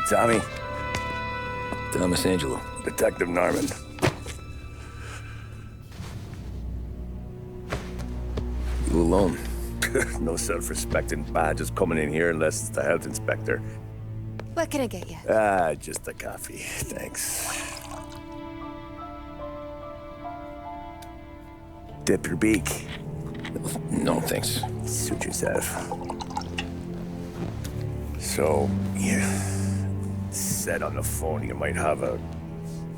Tommy. Thomas Angelo. Detective Norman. You alone? No self-respecting badges coming in here unless it's the health inspector. What can I get you? Just a coffee. Thanks. Dip your beak. No, thanks. Suit yourself. So, you said on the phone you might have a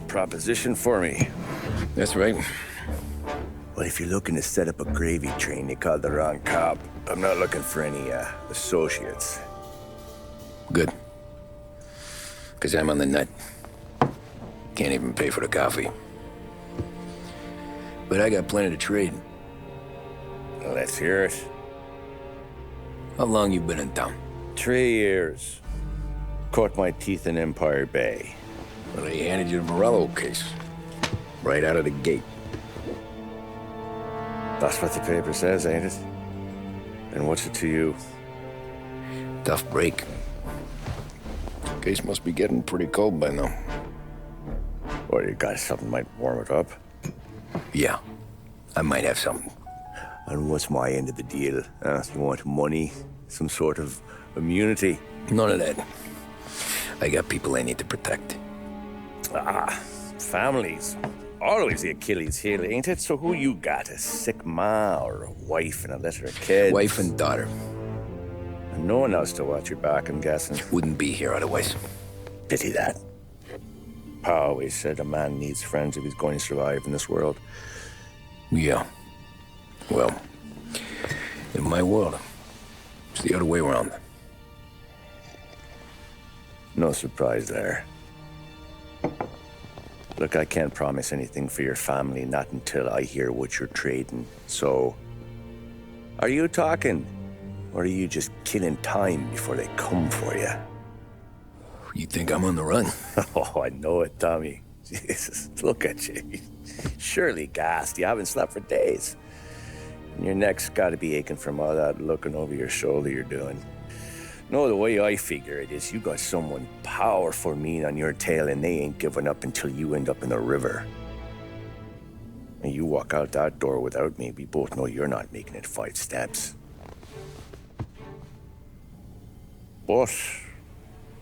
proposition for me. That's right. Well, if you're looking to set up a gravy train, you called the wrong cop. I'm not looking for any, associates. Good. Because I'm on the nut. Can't even pay for the coffee. But I got plenty to trade. Let's hear it. How long you been in town? 3 years. Caught my teeth in Empire Bay. Well, they handed you the Morello case. Right out of the gate. That's what the paper says, ain't it? And what's it to you? Tough break. Case must be getting pretty cold by now. Or you got something might warm it up? Yeah, I might have something. And what's my end of the deal? You want money? Some sort of immunity? None of that. I got people I need to protect. Families. Always the Achilles heel, ain't it? So who you got? A sick ma or a wife and a litter of kids? Wife and daughter. And no one else to watch your back, I'm guessing. Wouldn't be here otherwise. Pity that. Pa always said a man needs friends if he's going to survive in this world. Yeah. Well, in my world, it's the other way around. No surprise there. Look, I can't promise anything for your family, not until I hear what you're trading. So, are you talking? Or are you just killing time before they come for you? You think I'm on the run? Oh, I know it, Tommy. Jesus, look at you. Surely gassed. You haven't slept for days. And your neck's got to be aching from all that looking over your shoulder you're doing. No, the way I figure it is you got someone powerful mean on your tail and they ain't giving up until you end up in the river. And you walk out that door without me, we both know you're not making it 5 steps. But,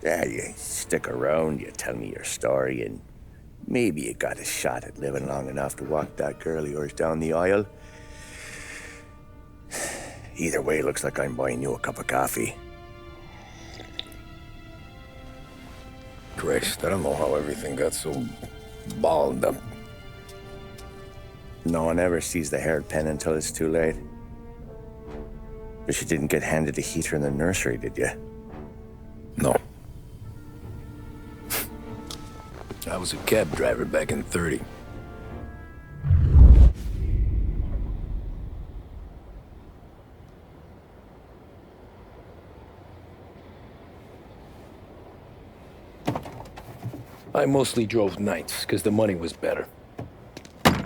yeah, you stick around, you tell me your story, and maybe you got a shot at living long enough to walk that girl of yours down the aisle. Either way, looks like I'm buying you a cup of coffee. Christ, I don't know how everything got so balled up. No one ever sees the haired pen until it's too late. But you didn't get handed a heater in the nursery, did you? No. I was a cab driver back in '30. I mostly drove nights, because the money was better.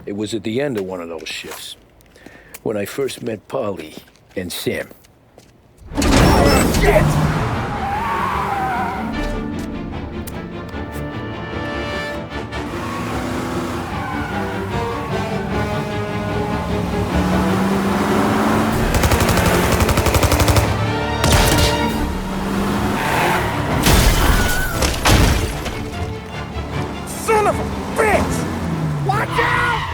It was at the end of one of those shifts, when I first met Polly and Sam. Shit! Son of a bitch! Watch out!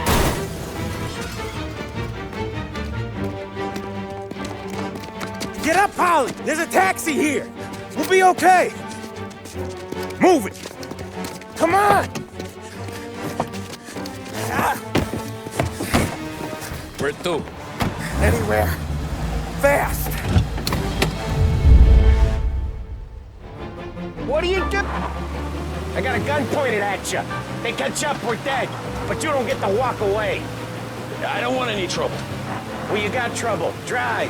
Get up, Polly! There's a taxi here! We'll be okay! Move it! Come on! Where to? Anywhere. Fast! What are you doing? I got a gun pointed at you. They catch up, we're dead. But you don't get to walk away. I don't want any trouble. Well, you got trouble. Drive.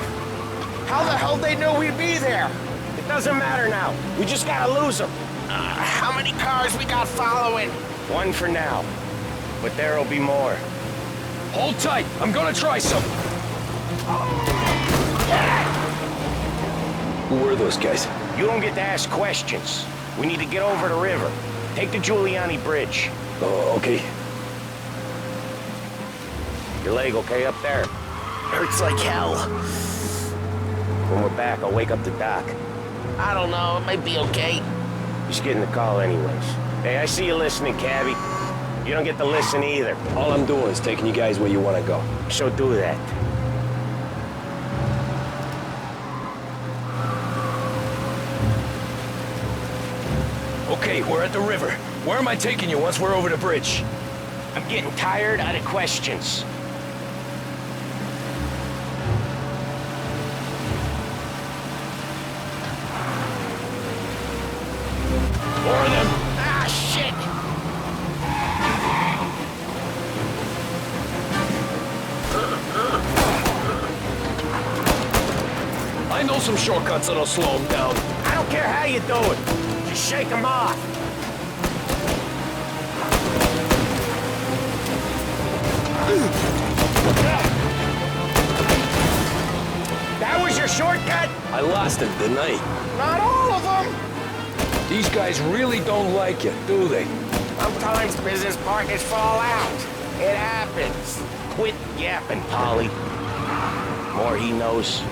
How the hell they know we'd be there? It doesn't matter now. We just gotta lose them. How many cars we got following? One for now. But there'll be more. Hold tight. I'm gonna try something. Who were those guys? You don't get to ask questions. We need to get over the river. Take the Giuliani Bridge. Oh, okay. Your leg okay up there? Hurts like hell. When we're back, I'll wake up the doc. I don't know, it might be okay. Just getting the call anyways. Hey, I see you listening, Cabby. You don't get to listen either. All I'm doing is taking you guys where you want to go. So do that. Okay, we're at the river. Where am I taking you once we're over the bridge? I'm getting tired out of questions. More of them. Ah, shit! I know some shortcuts that'll slow them down. I don't care how you do it. Just shake them off. That was your shortcut? I lost it, didn't I? Not all of them. These guys really don't like you, do they? Sometimes business partners fall out. It happens. Quit yapping, Polly. More he knows,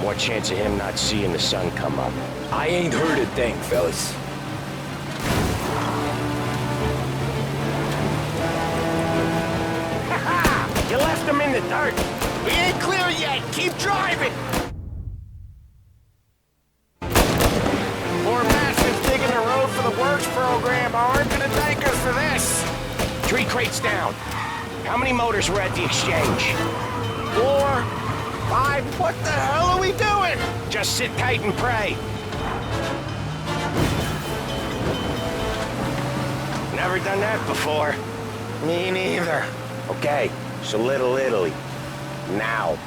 more chance of him not seeing the sun come up. I ain't heard a thing, fellas. You left him in the dirt. We ain't clear yet. Keep driving. Poor bastards digging the road for the works program aren't gonna thank us for this. 3 crates down. How many motors were at the exchange? 4, 5. What the hell are we doing? Just sit tight and pray. Never done that before. Me neither. Okay, so Little Italy. Now.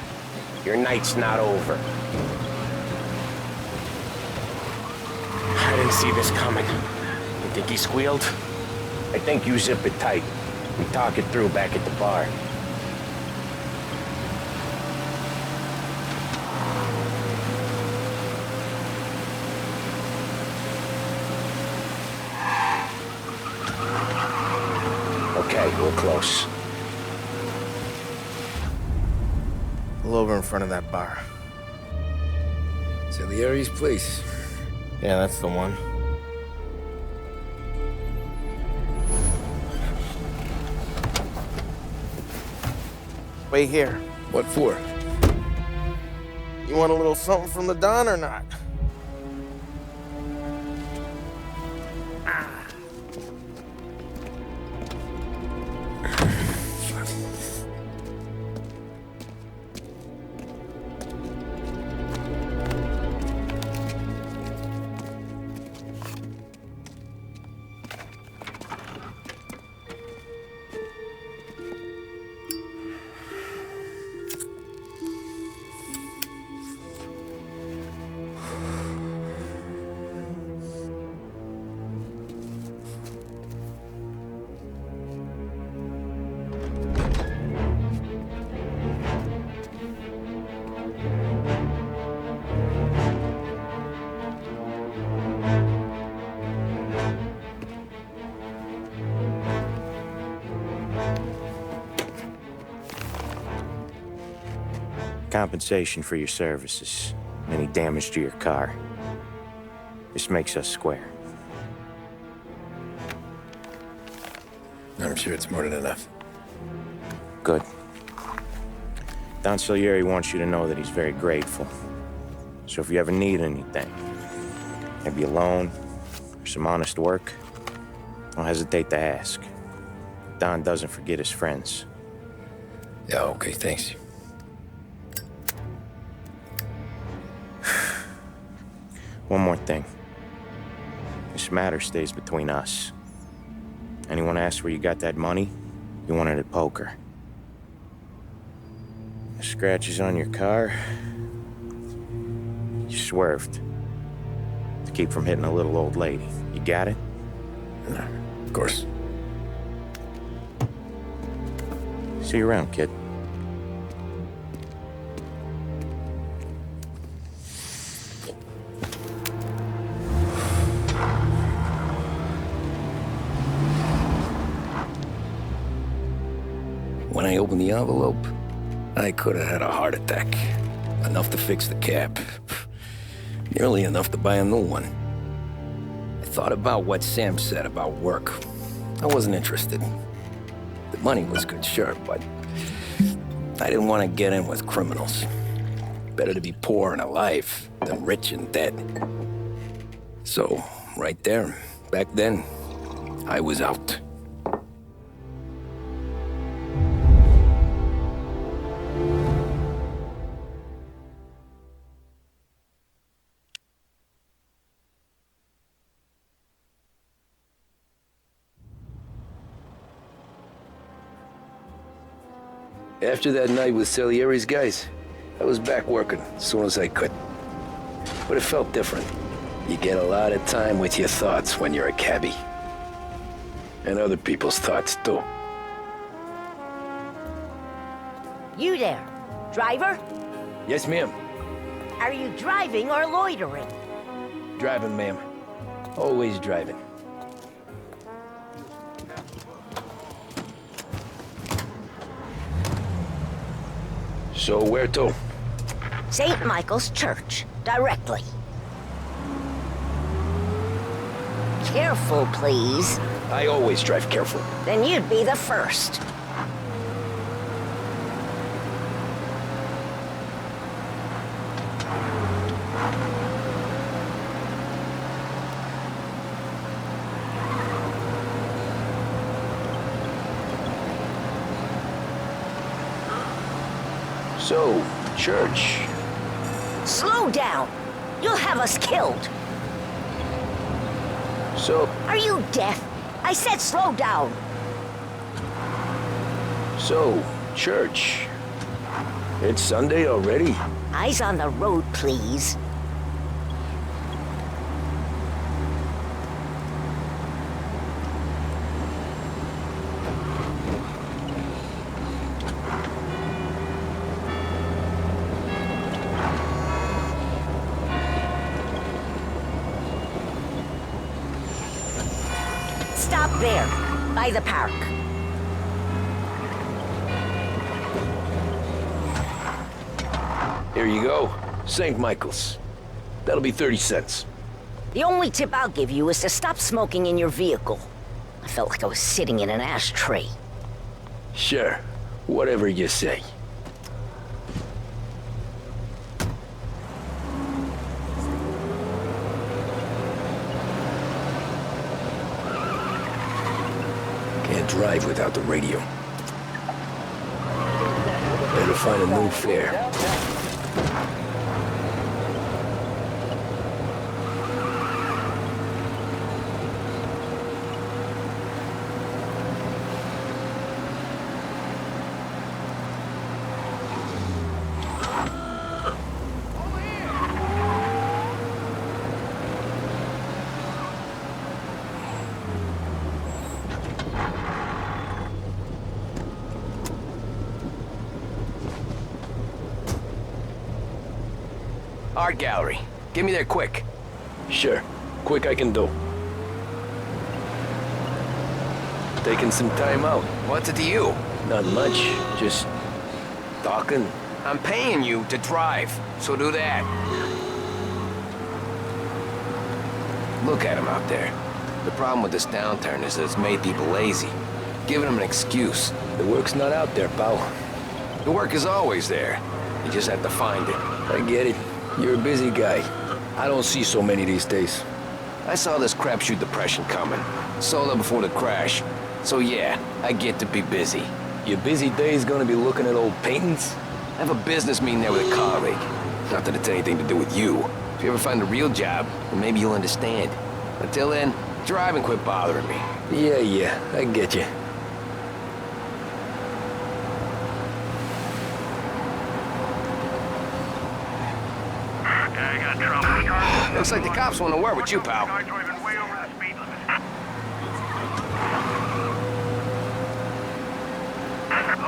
Your night's not over. I didn't see this coming. You think he squealed? I think you zip it tight. We talk it through back at the bar. Okay, we're close. Pull over in front of that bar. Salieri's place. Yeah, that's the one. Wait here. What for? You want a little something from the Don or not? Compensation for your services. Any damage to your car. This makes us square. I'm sure it's more than enough. Good. Don Salieri wants you to know that he's very grateful. So if you ever need anything, maybe a loan or some honest work, don't hesitate to ask. Don doesn't forget his friends. Yeah, okay, thanks. One more thing. This matter stays between us. Anyone asks where you got that money, you won it at poker. The scratches on your car, you swerved. To keep from hitting a little old lady. You got it? No, of course. See you around, kid. I opened the envelope, I could have had a heart attack. Enough to fix the cab. Nearly enough to buy a new one. I thought about what Sam said about work. I wasn't interested. The money was good, sure, but I didn't want to get in with criminals. Better to be poor and alive than rich and dead. So, right there, back then, I was out. After that night with Salieri's guys, I was back working as soon as I could. But it felt different. You get a lot of time with your thoughts when you're a cabbie. And other people's thoughts, too. You there, driver? Yes, ma'am. Are you driving or loitering? Driving, ma'am. Always driving. So where to? St. Michael's Church, directly. Careful, please. I always drive careful. Then you'd be the first. So, church. Slow down. You'll have us killed. So, Are you deaf? I said slow down. church. It's Sunday already? Eyes on the road, please. Stop there, by the park. Here you go. St. Michael's. That'll be 30 cents. The only tip I'll give you is to stop smoking in your vehicle. I felt like I was sitting in an ashtray. Sure. Whatever you say. Can't drive without the radio. Better find a new fare. Art gallery. Get me there quick. Sure. Quick I can do. Taking some time out. What's it to you? Not much. Just talking. I'm paying you to drive, so do that. Look at him out there. The problem with this downturn is that it's made people lazy, giving them an excuse. The work's not out there, pal. The work is always there. You just have to find it. I get it. You're a busy guy. I don't see so many these days. I saw this crapshoot depression coming. Sold it before the crash. So yeah, I get to be busy. Your busy day's gonna be looking at old paintings? I have a business meeting there with a colleague. Not that it's anything to do with you. If you ever find a real job, then maybe you'll understand. Until then, drive and quit bothering me. Yeah, I get you. Looks like the cops want to work with you, pal.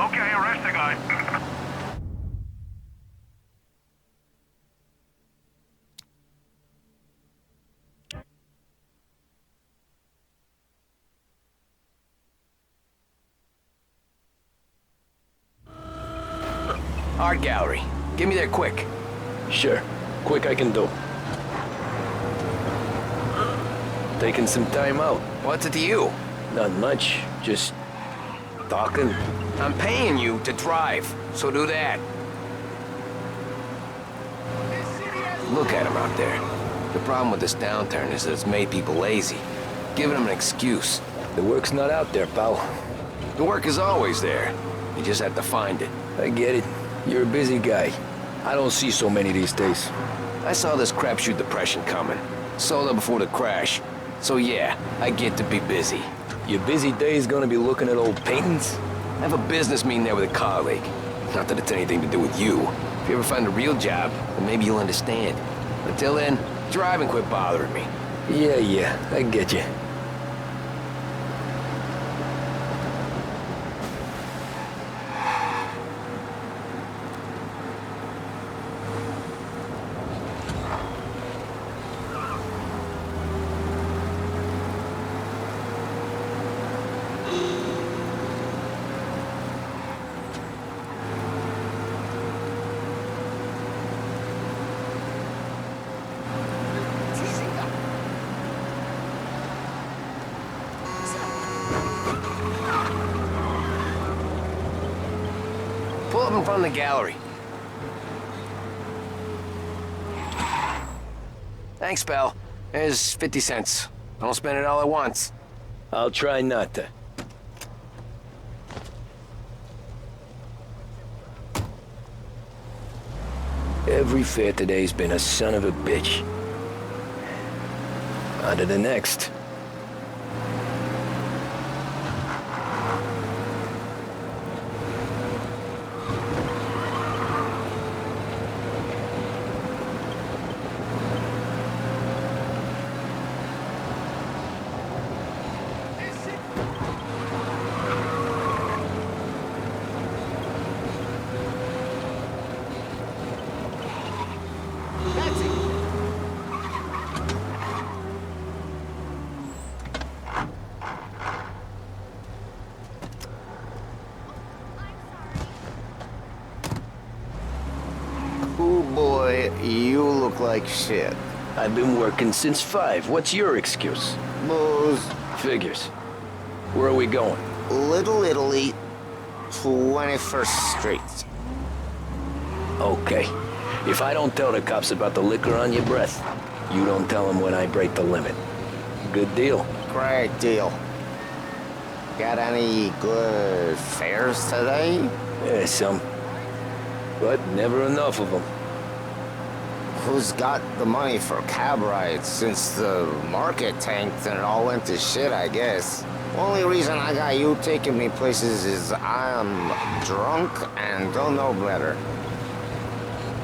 Okay, arrest the guy. Art gallery. Get me there quick. Sure. Quick I can do. Taking some time out. What's it to you? Not much. Just talking. I'm paying you to drive, so do that. Look at him out there. The problem with this downturn is that it's made people lazy, giving them an excuse. The work's not out there, pal. The work is always there. You just have to find it. I get it. You're a busy guy. I don't see so many these days. I saw this crapshoot depression coming. Sold up before the crash. So yeah, I get to be busy. Your busy day's gonna be looking at old paintings? I have a business meeting there with a colleague. Not that it's anything to do with you. If you ever find a real job, then maybe you'll understand. Until then, drive and quit bothering me. Yeah, I get you. Pull up in front of the gallery. Thanks, pal. There's 50 cents. Don't spend it all at once. I'll try not to. Every fair today's been a son of a bitch. On to the next. Oh boy, you look like shit. I've been working since 5. What's your excuse? Booze, Figures. Where are we going? Little Italy, 21st Street. Okay. If I don't tell the cops about the liquor on your breath, you don't tell them when I break the limit. Good deal. Great deal. Got any good fares today? Yeah, some. But never enough of them. Who's got the money for cab rides since the market tanked and it all went to shit, I guess? Only reason I got you taking me places is I'm drunk and don't know better.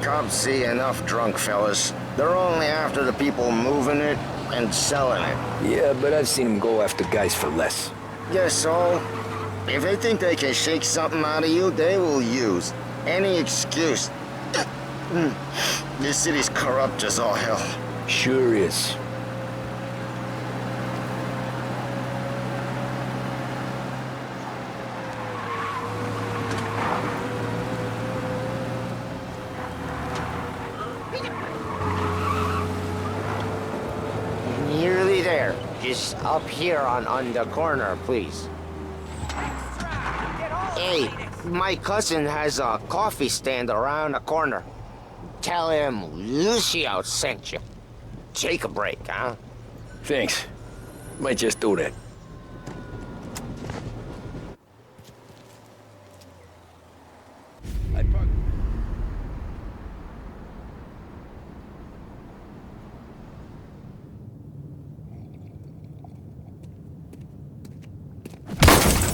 Cops see enough drunk fellas. They're only after the people moving it and selling it. Yeah, but I've seen them go after guys for less. Yes, so if they think they can shake something out of you, they will use any excuse. This city's corrupt as all hell. Sure is. Nearly there. Just up here on the corner, please. Hey, my cousin has a coffee stand around the corner. Tell him Lucio sent you. Take a break, huh? Thanks. Might just do that.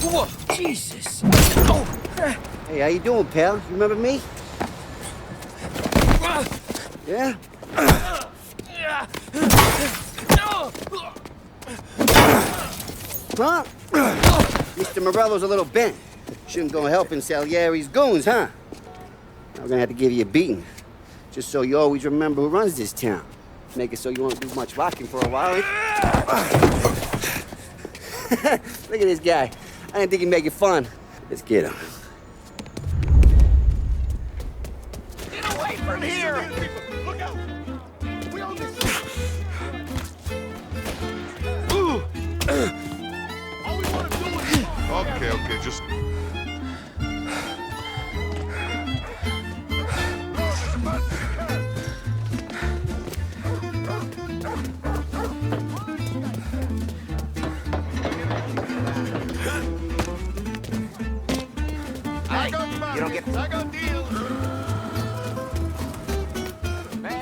Whoa, Jesus! Oh. Hey, how you doing, pal? You remember me? Yeah? Huh? Mr. Morello's a little bent. Shouldn't go helping Salieri's goons, huh? I'm gonna have to give you a beating. Just so you always remember who runs this town. Make it so you won't do much rocking for a while. Look at this guy. I didn't think he'd make it fun. Let's get him.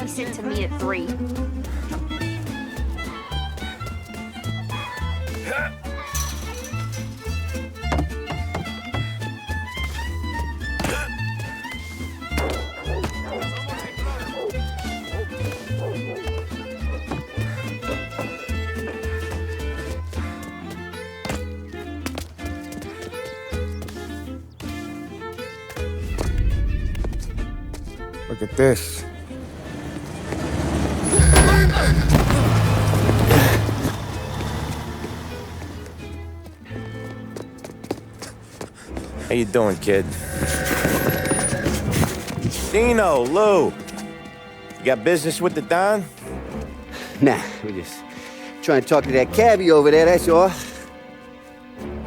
decent to meet at 3. Look at this. How you doing, kid? Dino, Lou. You got business with the Don? Nah, we're just trying to talk to that cabbie over there, that's all.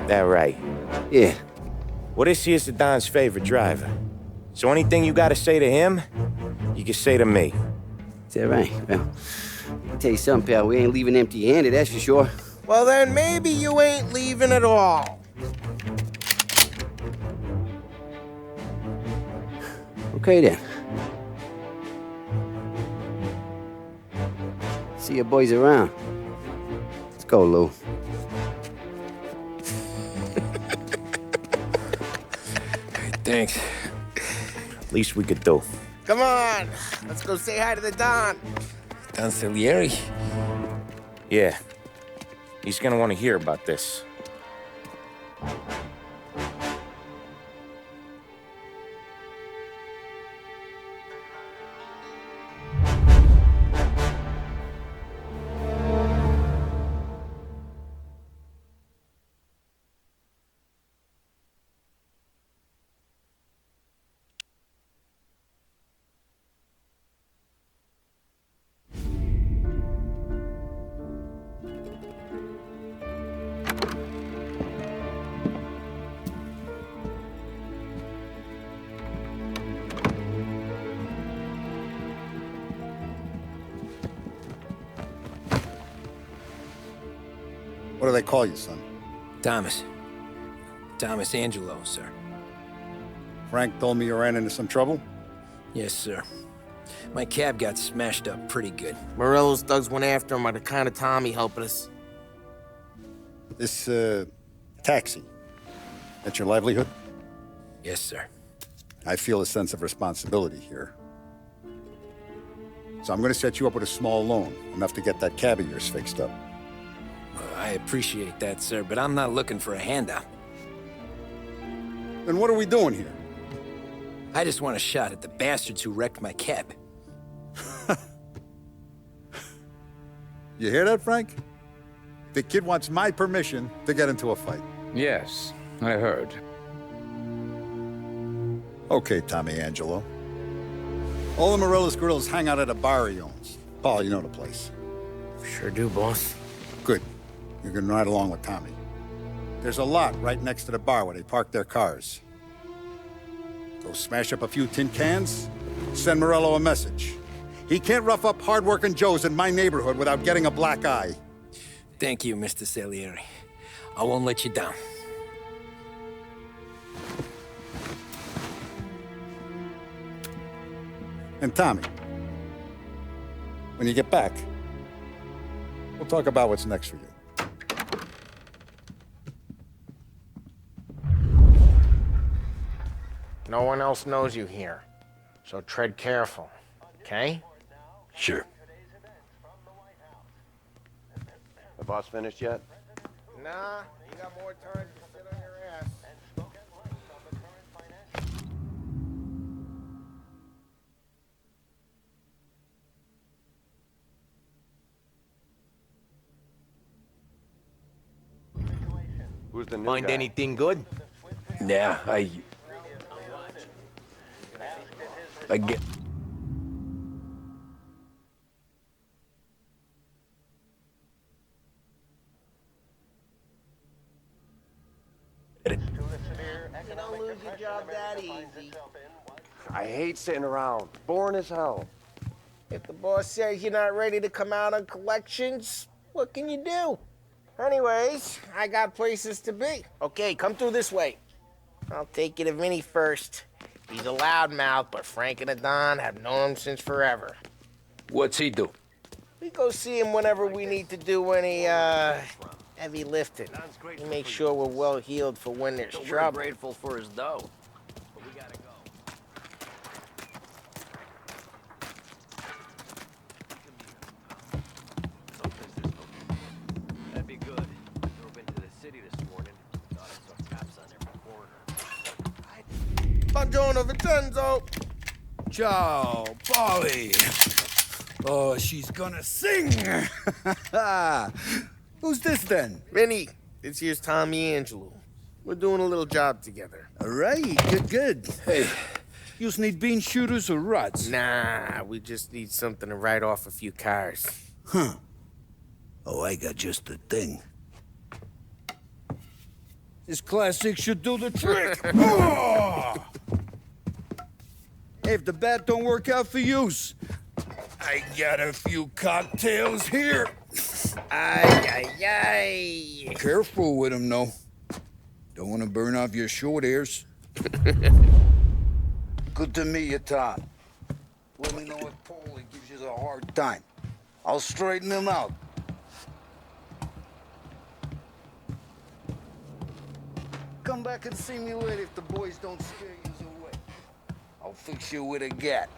That right. Yeah. Well, this here's the Don's favorite driver. So anything you gotta say to him, you can say to me. Is that right? Well, I'll tell you something, pal. We ain't leaving empty-handed, that's for sure. Well, then maybe you ain't leaving at all. Okay, then. See your boys around. Let's go, Lou. Thanks. Least we could do. Come on, let's go say hi to the Don. Don Salieri? Yeah. He's gonna want to hear about this. What do they call you, son? Thomas. Thomas Angelo, sir. Frank told me you ran into some trouble? Yes, sir. My cab got smashed up pretty good. Morello's thugs went after him by the kind of Tommy helping us. This, taxi. That's your livelihood? Yes, sir. I feel a sense of responsibility here. So I'm gonna set you up with a small loan, enough to get that cab of yours fixed up. I appreciate that, sir, but I'm not looking for a handout. Then what are we doing here? I just want a shot at the bastards who wrecked my cab. You hear that, Frank? The kid wants my permission to get into a fight. Yes, I heard. Okay, Tommy Angelo. All the Morello's girls hang out at a bar he owns. Paul, you know the place. Sure do, boss. Good. You can ride along with Tommy. There's a lot right next to the bar where they park their cars. Go smash up a few tin cans, send Morello a message. He can't rough up hard-working Joes in my neighborhood without getting a black eye. Thank you, Mr. Salieri. I won't let you down. And Tommy, when you get back, we'll talk about what's next for you. No one else knows you here, so tread careful, okay? Sure. The boss finished yet? Nah, you got more time to sit on your ass. Who's the new Find guy? anything good? Yeah, I get... You don't lose your job that easy. I hate sitting around. Boring as hell. If the boss says you're not ready to come out on collections, what can you do? Anyways, I got places to be. Okay, come through this way. I'll take you to Vinny first. He's a loudmouth, but Frank and the Don have known him since forever. What's he do? We go see him whenever we need to do any, heavy lifting. We make sure we're well healed for when there's trouble. We're grateful for his dough. But we gotta go. That'd be good. Drove into the city this morning. Thought I saw cops on every corner. Buongiorno, Vincenzo! Ciao, Polly. Oh, she's gonna sing. Who's this then? Vinny, this here's Tommy Angelo. We're doing a little job together. All right, good. Hey, you need bean shooters or rods? Nah, we just need something to write off a few cars. Huh. Oh, I got just the thing. This classic should do the trick. Oh! Hey, if the bat don't work out for use, I got a few cocktails here. Ay. Careful with them, though. Don't want to burn off your short hairs. Good to meet you, Tom. Let me know if Paulie gives you a hard time. I'll straighten him out. Come back and see me later if the boys don't scare you away. I'll fix you with a gat.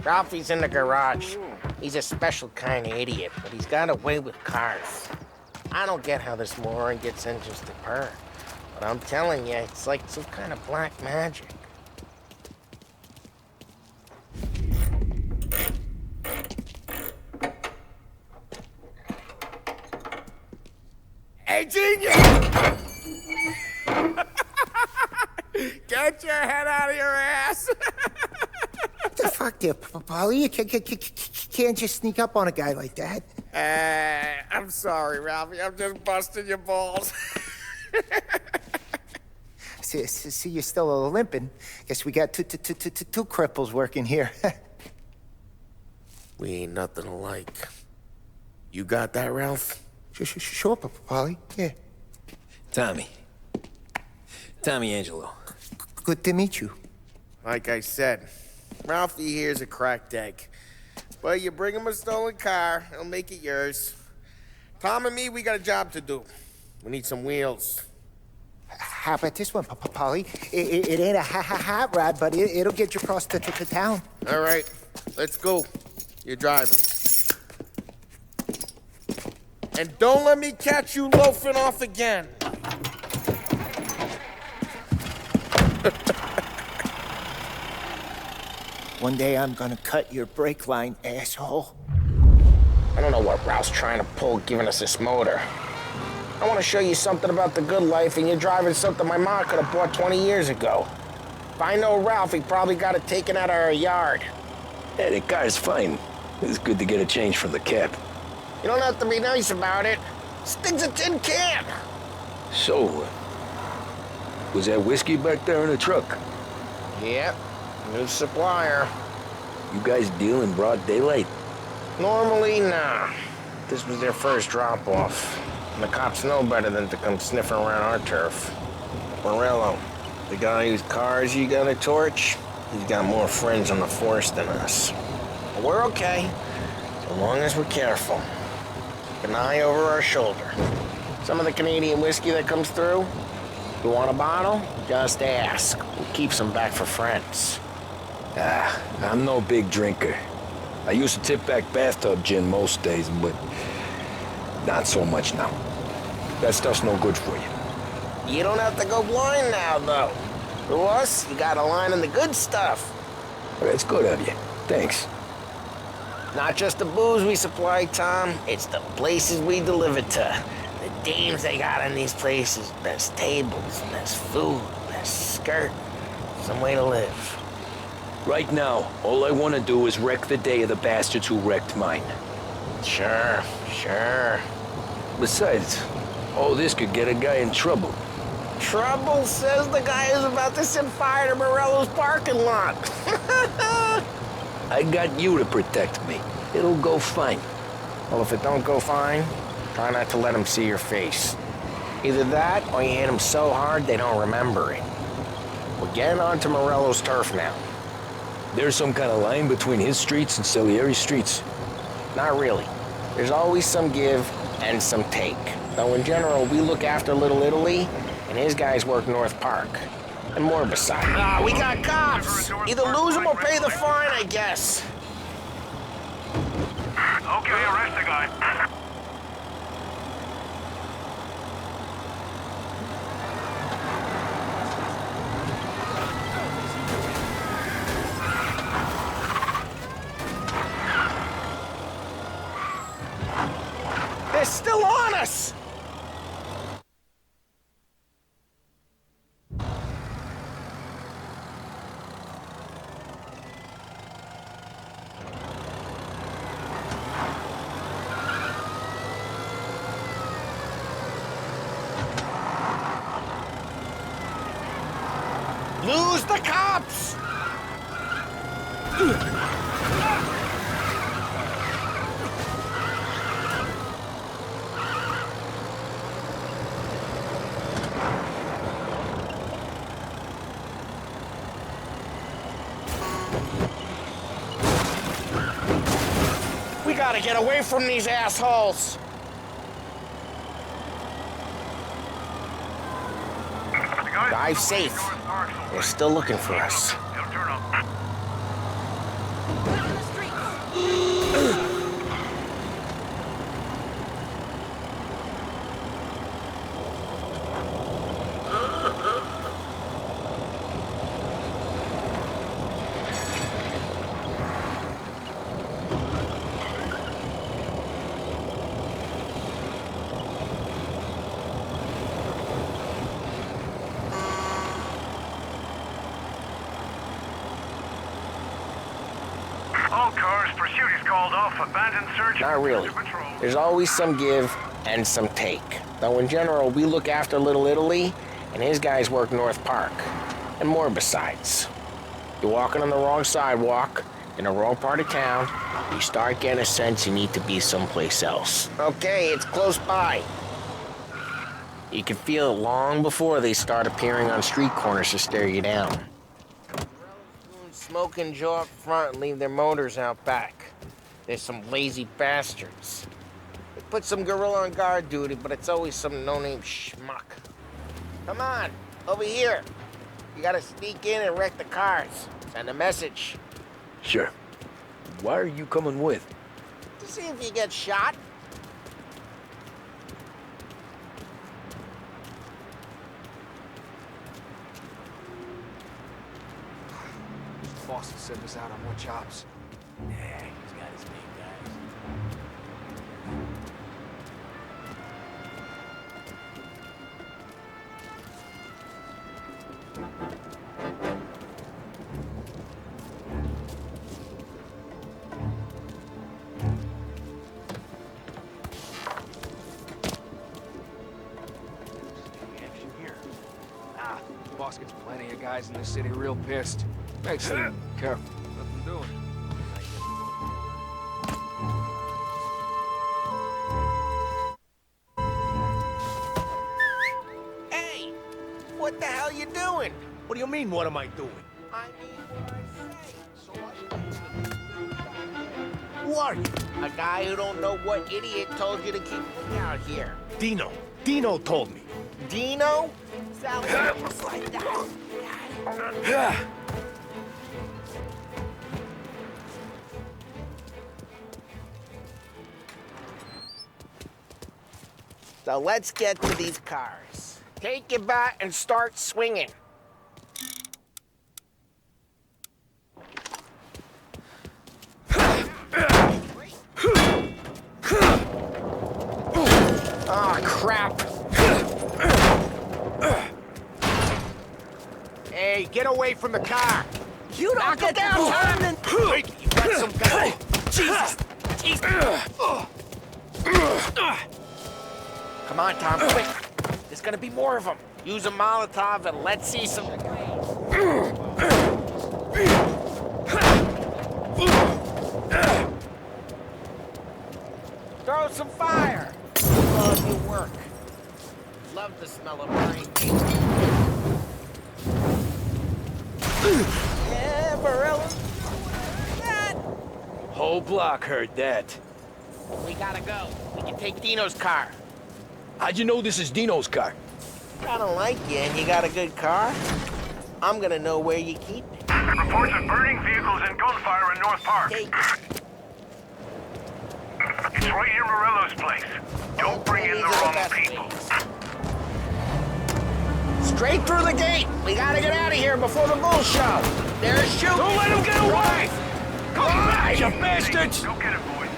Ralphie's in the garage. He's a special kind of idiot, but he's got a way with cars. I don't get how this moron gets engines to purr. But I'm telling you, it's like some kind of black magic. Hey, genius! Get your head out of your ass! What the fuck there, Polly? You can't just sneak up on a guy like that. I'm sorry, Ralphie. I'm just busting your balls. See, you're still limping. Guess we got two cripples working here. We ain't nothing alike. You got that, Ralph? Sure, Polly. Yeah. Tommy Angelo. Good to meet you. Like I said, Ralphie here's a cracked egg. But you bring him a stolen car, he'll make it yours. Tom and me, we got a job to do. We need some wheels. How about this one, Polly? It ain't a hot rod, but it'll get you across to town. All right, let's go. You're driving. And don't let me catch you loafing off again. One day I'm gonna cut your brake line, asshole. I don't know what Ralph's trying to pull giving us this motor. I want to show you something about the good life, and you're driving something my mom could have bought 20 years ago. If I know Ralph, he probably got it taken out of our yard. Yeah, the car's fine. It's good to get a change from the cab. You don't have to be nice about it. This thing's a tin can. So, was that whiskey back there in the truck? Yep, new supplier. You guys deal in broad daylight? Normally, nah. This was their first drop-off. And the cops know better than to come sniffing around our turf. Morello, the guy whose cars you got a torch, he's got more friends on the force than us. But we're okay, so long as we're careful. Keep an eye over our shoulder. Some of the Canadian whiskey that comes through, you want a bottle? Just ask. We'll keep some back for friends. I'm no big drinker. I used to tip back bathtub gin most days, but not so much now. That stuff's no good for you. You don't have to go blind now, though. To us, you got a line in the good stuff. Well, that's good of you. Thanks. Not just the booze we supply, Tom. It's the places we deliver to. The dames they got in these places. Best tables, best food, best skirt. Some way to live. Right now, all I want to do is wreck the day of the bastards who wrecked mine. Sure. Besides, all this could get a guy in trouble. Trouble says the guy is about to set fire to Morello's parking lot. I got you to protect me. It'll go fine. Well, if it don't go fine, try not to let them see your face. Either that, or you hit them so hard they don't remember it. We're We're getting onto Morello's turf now. There's some kind of line between his streets and Salieri's streets? Not really. There's always some give and some take. Though in general, we look after Little Italy, and his guys work North Park. And more besides. Ah, we got cops! Either lose them or pay the fine, I guess. Okay, arrest the guy. They're still on us! Lose the cops! We gotta get away from these assholes! Drive safe. They're still looking for us. All cars, pursuit is called off. Abandoned search. Not really. There's always some give and some take. Though in general, we look after Little Italy, and his guys work North Park. And more besides. You're walking on the wrong sidewalk, in the wrong part of town, you start getting a sense you need to be someplace else. Okay, it's close by. You can feel it long before they start appearing on street corners to stare you down. Smoke and Joe up front and leave their motors out back. There's some lazy bastards. They put some gorilla on guard duty, but it's always some no-name schmuck. Come on, over here. You gotta sneak in and wreck the cars. Send a message. Sure. Why are you coming with? To see if you get shot. Boston sent us out on more jobs. Yeah, he's got his big guys. Action here. Ah, boss gets plenty of guys in the city real pissed. Makes them careful. Let them do it. Hey! What the hell you doing? What do you mean, what am I doing? I mean what I say. So Who are you? a guy who don't know what idiot told you to keep looking out here. Dino. Dino told me. Dino? Sally, just like that. So let's get to these cars. Take your bat and start swinging. Oh, crap. Hey, get away from the car. You don't get down, Tom. Wait, you got some guy. Jesus. Come on, Tom, quick. There's gonna be more of them. Use a Molotov and let's see some... Throw some fire. Love your work. Love the smell of burning paper. Yeah, Morello. Whole block heard that. We gotta go. We can take Dino's car. How'd you know this is Dino's car? I don't like you and you got a good car. I'm gonna know where you keep it. Reports of burning vehicles and gunfire in North Park. Take It's right near Morello's place. Don't bring in the wrong people. Straight through the gate. We gotta get out of here before the bull show. There's shooting. Don't let him get away! Come back, you bastards! Go get it, boys.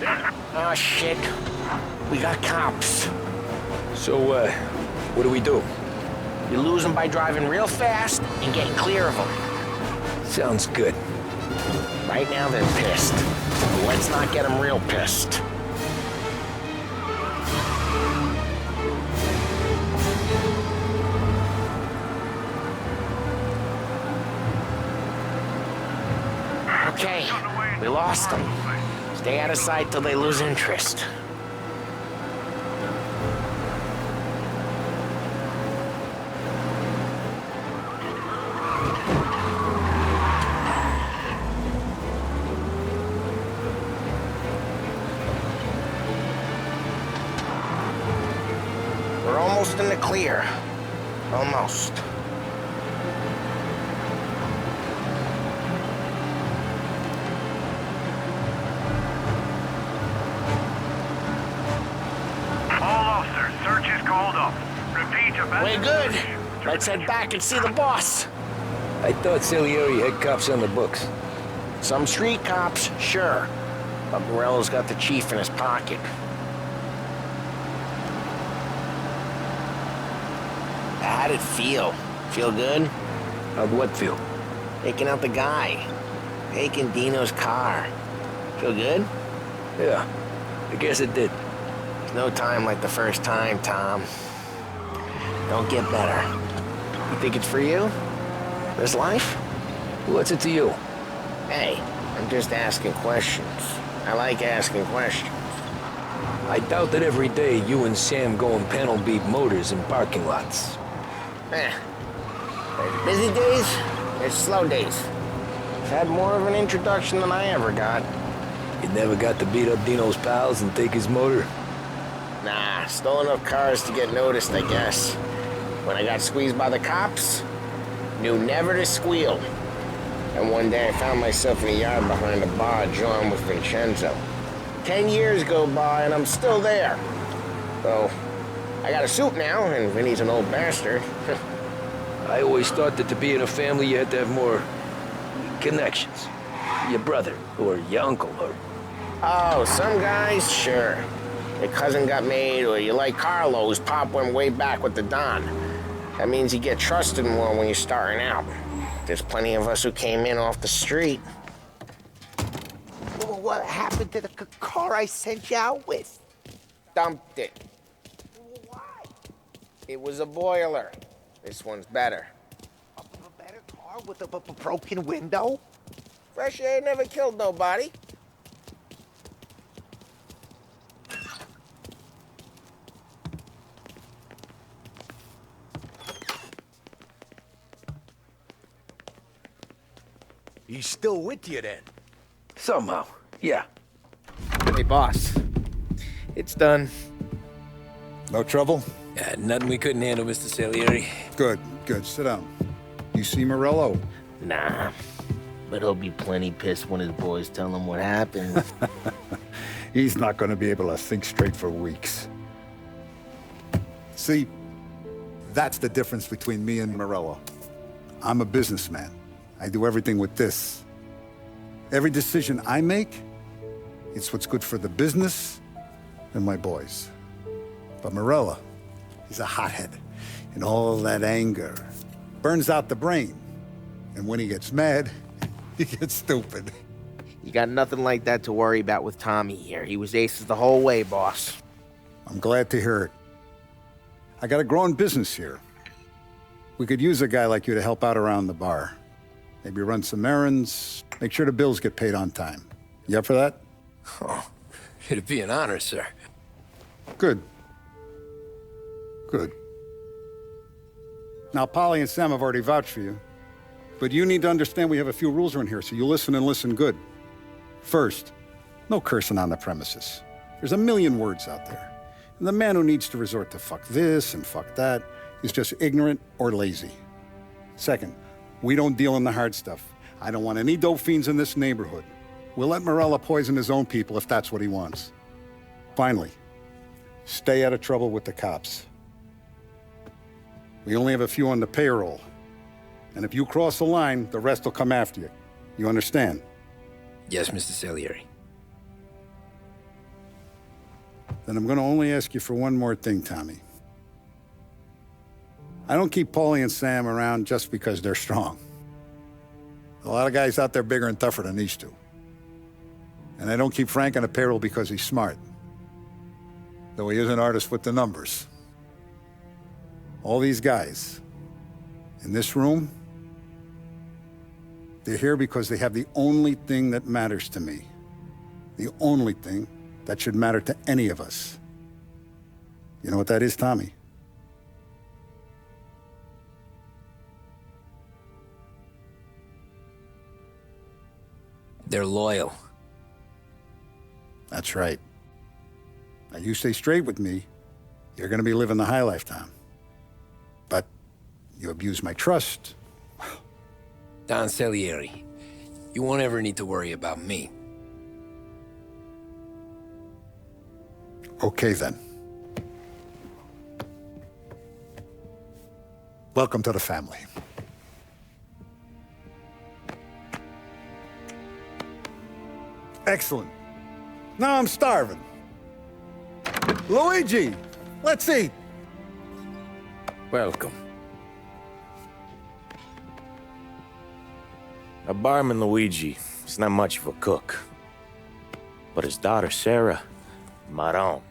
Oh, shit. We got cops. So, what do we do? You lose them by driving real fast and getting clear of them. Sounds good. Right now they're pissed. But let's not get them real pissed. Okay, we lost them. Stay out of sight till they lose interest. We're almost in the clear. Almost. All officers, search is called off. Repeat, We're good. Let's head back and see the boss. I thought Salieri had cops on the books. Some street cops, sure. But Morello's got the chief in his pocket. How'd it feel? Feel good? How'd what feel? Taking out the guy. Taking Dino's car. Feel good? Yeah, I guess it did. There's no time like the first time, Tom. Don't get better. You think it's for you? This life? What's it to you? Hey, I'm just asking questions. I like asking questions. I doubt that every day you and Sam go and panel beat motors in parking lots. There's busy days, there's slow days. I've had more of an introduction than I ever got. You never got to beat up Dino's pals and take his motor? Nah, stole enough cars to get noticed, I guess. When I got squeezed by the cops, knew never to squeal. And one day I found myself in a yard behind a bar drawn with Vincenzo. 10 years go by and I'm still there. So, I got a suit now, and Vinny's an old bastard. I always thought that to be in a family you had to have more connections. Your brother, or your uncle, or... Oh, some guys, sure. Your cousin got made, or you like Carlos, Pop went way back with the Don. That means you get trusted more when you're starting out. There's plenty of us who came in off the street. Well, what happened to the car I sent you out with? Dumped it. Why? It was a boiler. This one's better. A better car with a broken window? Fresh air never killed nobody. He's still with you then? Somehow, yeah. Hey, boss. It's done. No trouble? Yeah, nothing we couldn't handle, Mr. Salieri. Good, good. Sit down. You see Morello? Nah. But he'll be plenty pissed when his boys tell him what happened. He's not going to be able to think straight for weeks. See, that's the difference between me and Morello. I'm a businessman. I do everything with this. Every decision I make, it's what's good for the business and my boys. But Morello, he's a hothead. And all that anger burns out the brain. And when he gets mad, he gets stupid. You got nothing like that to worry about with Tommy here. He was aces the whole way, boss. I'm glad to hear it. I got a growing business here. We could use a guy like you to help out around the bar. Maybe run some errands, make sure the bills get paid on time. You up for that? Oh, it'd be an honor, sir. Good. Good. Now, Polly and Sam have already vouched for you. But you need to understand we have a few rules around here, so you listen and listen good. First, no cursing on the premises. There's a million words out there. And the man who needs to resort to fuck this and fuck that is just ignorant or lazy. Second, we don't deal in the hard stuff. I don't want any dope fiends in this neighborhood. We'll let Morella poison his own people if that's what he wants. Finally, stay out of trouble with the cops. We only have a few on the payroll. And if you cross the line, the rest will come after you. You understand? Yes, Mr. Salieri. Then I'm gonna only ask you for one more thing, Tommy. I don't keep Paulie and Sam around just because they're strong. A lot of guys out there bigger and tougher than these two. And I don't keep Frank on the payroll because he's smart. Though he is an artist with the numbers. All these guys in this room, they're here because they have the only thing that matters to me. The only thing that should matter to any of us. You know what that is, Tommy? They're loyal. That's right. Now, you stay straight with me, you're gonna be living the high life, Tom. But you abuse my trust. Don Salieri, you won't ever need to worry about me. Okay, then. Welcome to the family. Excellent. Now I'm starving. Luigi, let's eat. Welcome. Our barman Luigi is not much of a cook. But his daughter Sarah, Maron.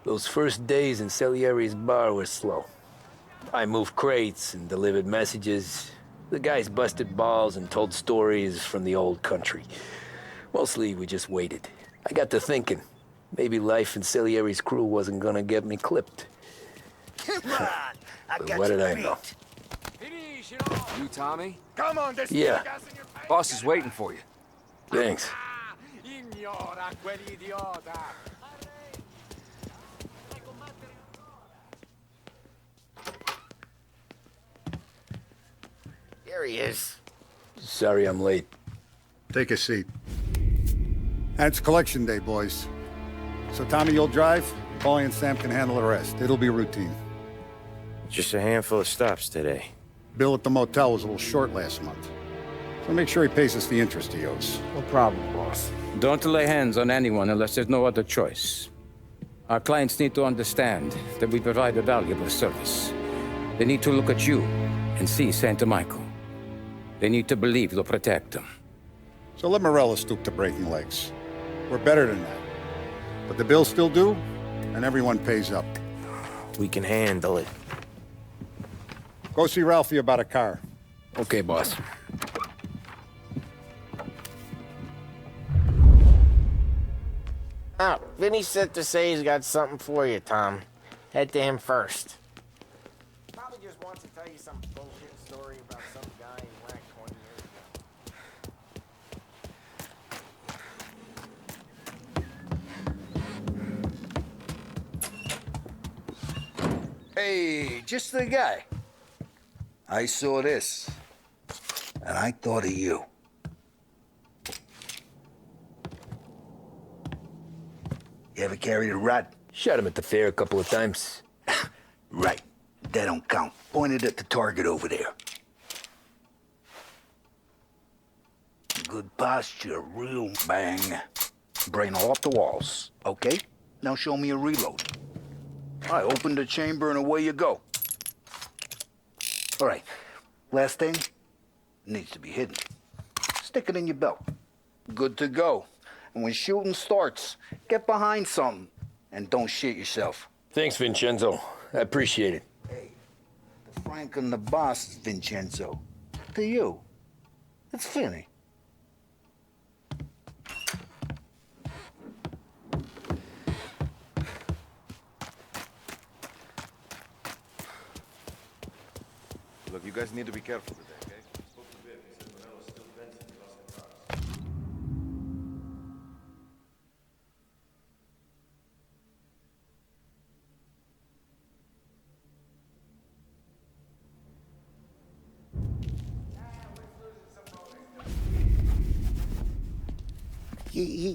Those first days in Salieri's bar were slow. I moved crates and delivered messages. The guys busted balls and told stories from the old country. Mostly, we just waited. I got to thinking, maybe life in Salieri's crew wasn't gonna get me clipped. Come on, But what did I know? You, Tommy? Come on, there's Yeah. gas in your face. Boss is waiting for you. Thanks. Ignora quell'idiota. Here he is. Sorry I'm late. Take a seat. And it's collection day, boys. So Tommy, you'll drive. Paulie and Sam can handle the rest. It'll be routine. Just a handful of stops today. Bill at the motel was a little short last month. So make sure he pays us the interest he owes. No problem, boss. Don't lay hands on anyone unless there's no other choice. Our clients need to understand that we provide a valuable service. They need to look at you and see Santa Michael. They need to believe you'll protect them. So let Morella stoop to breaking legs. We're better than that. But the bills still due, and everyone pays up. We can handle it. Go see Ralphie about a car. Okay, boss. Oh, Vinny said to say he's got something for you, Tom. Head to him first. Probably just wants to tell you some bullshit story about some guy he whacked 20 years ago. Hey, just the guy. I saw this, and I thought of you. You ever carried a rat? Shot him at the fair a couple of times. Right. That don't count. Pointed at the target over there. Good posture, real bang. Brain off the walls, okay? Now show me a reload. I open the chamber and away you go. All right, last thing, needs to be hidden. Stick it in your belt. Good to go. And when shooting starts, get behind something and don't shit yourself. Thanks, Vincenzo. I appreciate it. Hey, the Frank and the boss, Vincenzo. To you. It's Finny. Look, you guys need to be careful today, okay? Spoke to Viv. He said Morello's still fencing across the cars.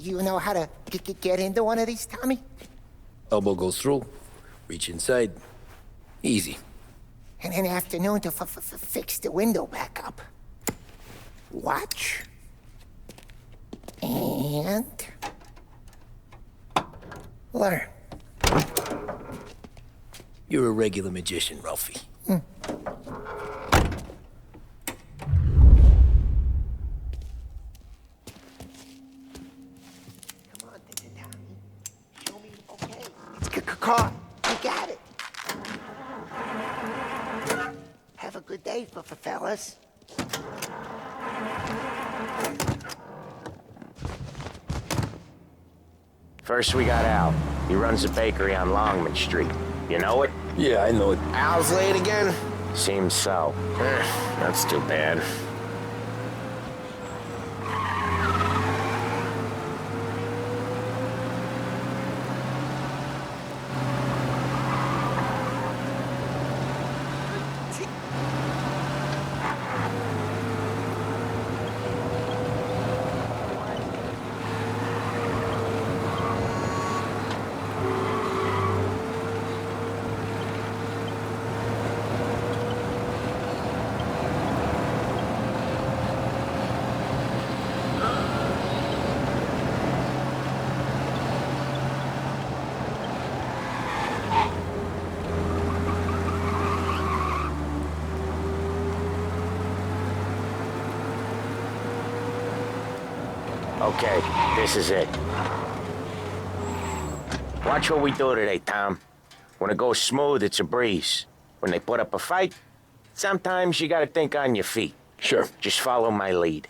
You know how to get into one of these, Tommy? Elbow goes through, reach inside. Easy. And an afternoon to fix the window back up. Watch. And... learn. You're a regular magician, Ralphie. Caught. You got it. Have a good day, fellas. First we got Al. He runs a bakery on Longman Street. You know it? Yeah, I know it. Al's late again? Seems so. That's too bad. Okay, this is it. Watch what we do today, Tom. When it goes smooth, it's a breeze. When they put up a fight, sometimes you gotta think on your feet. Sure. Just follow my lead.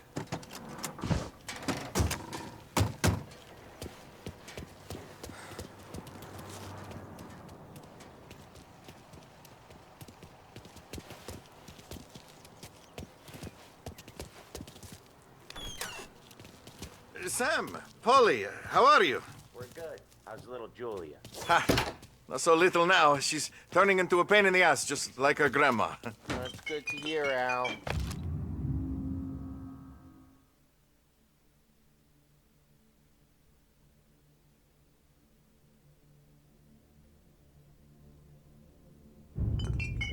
Sam, Polly, how are you? We're good. How's little Julia? Ha! Not so little now. She's turning into a pain in the ass, just like her grandma. That's good to hear, Al.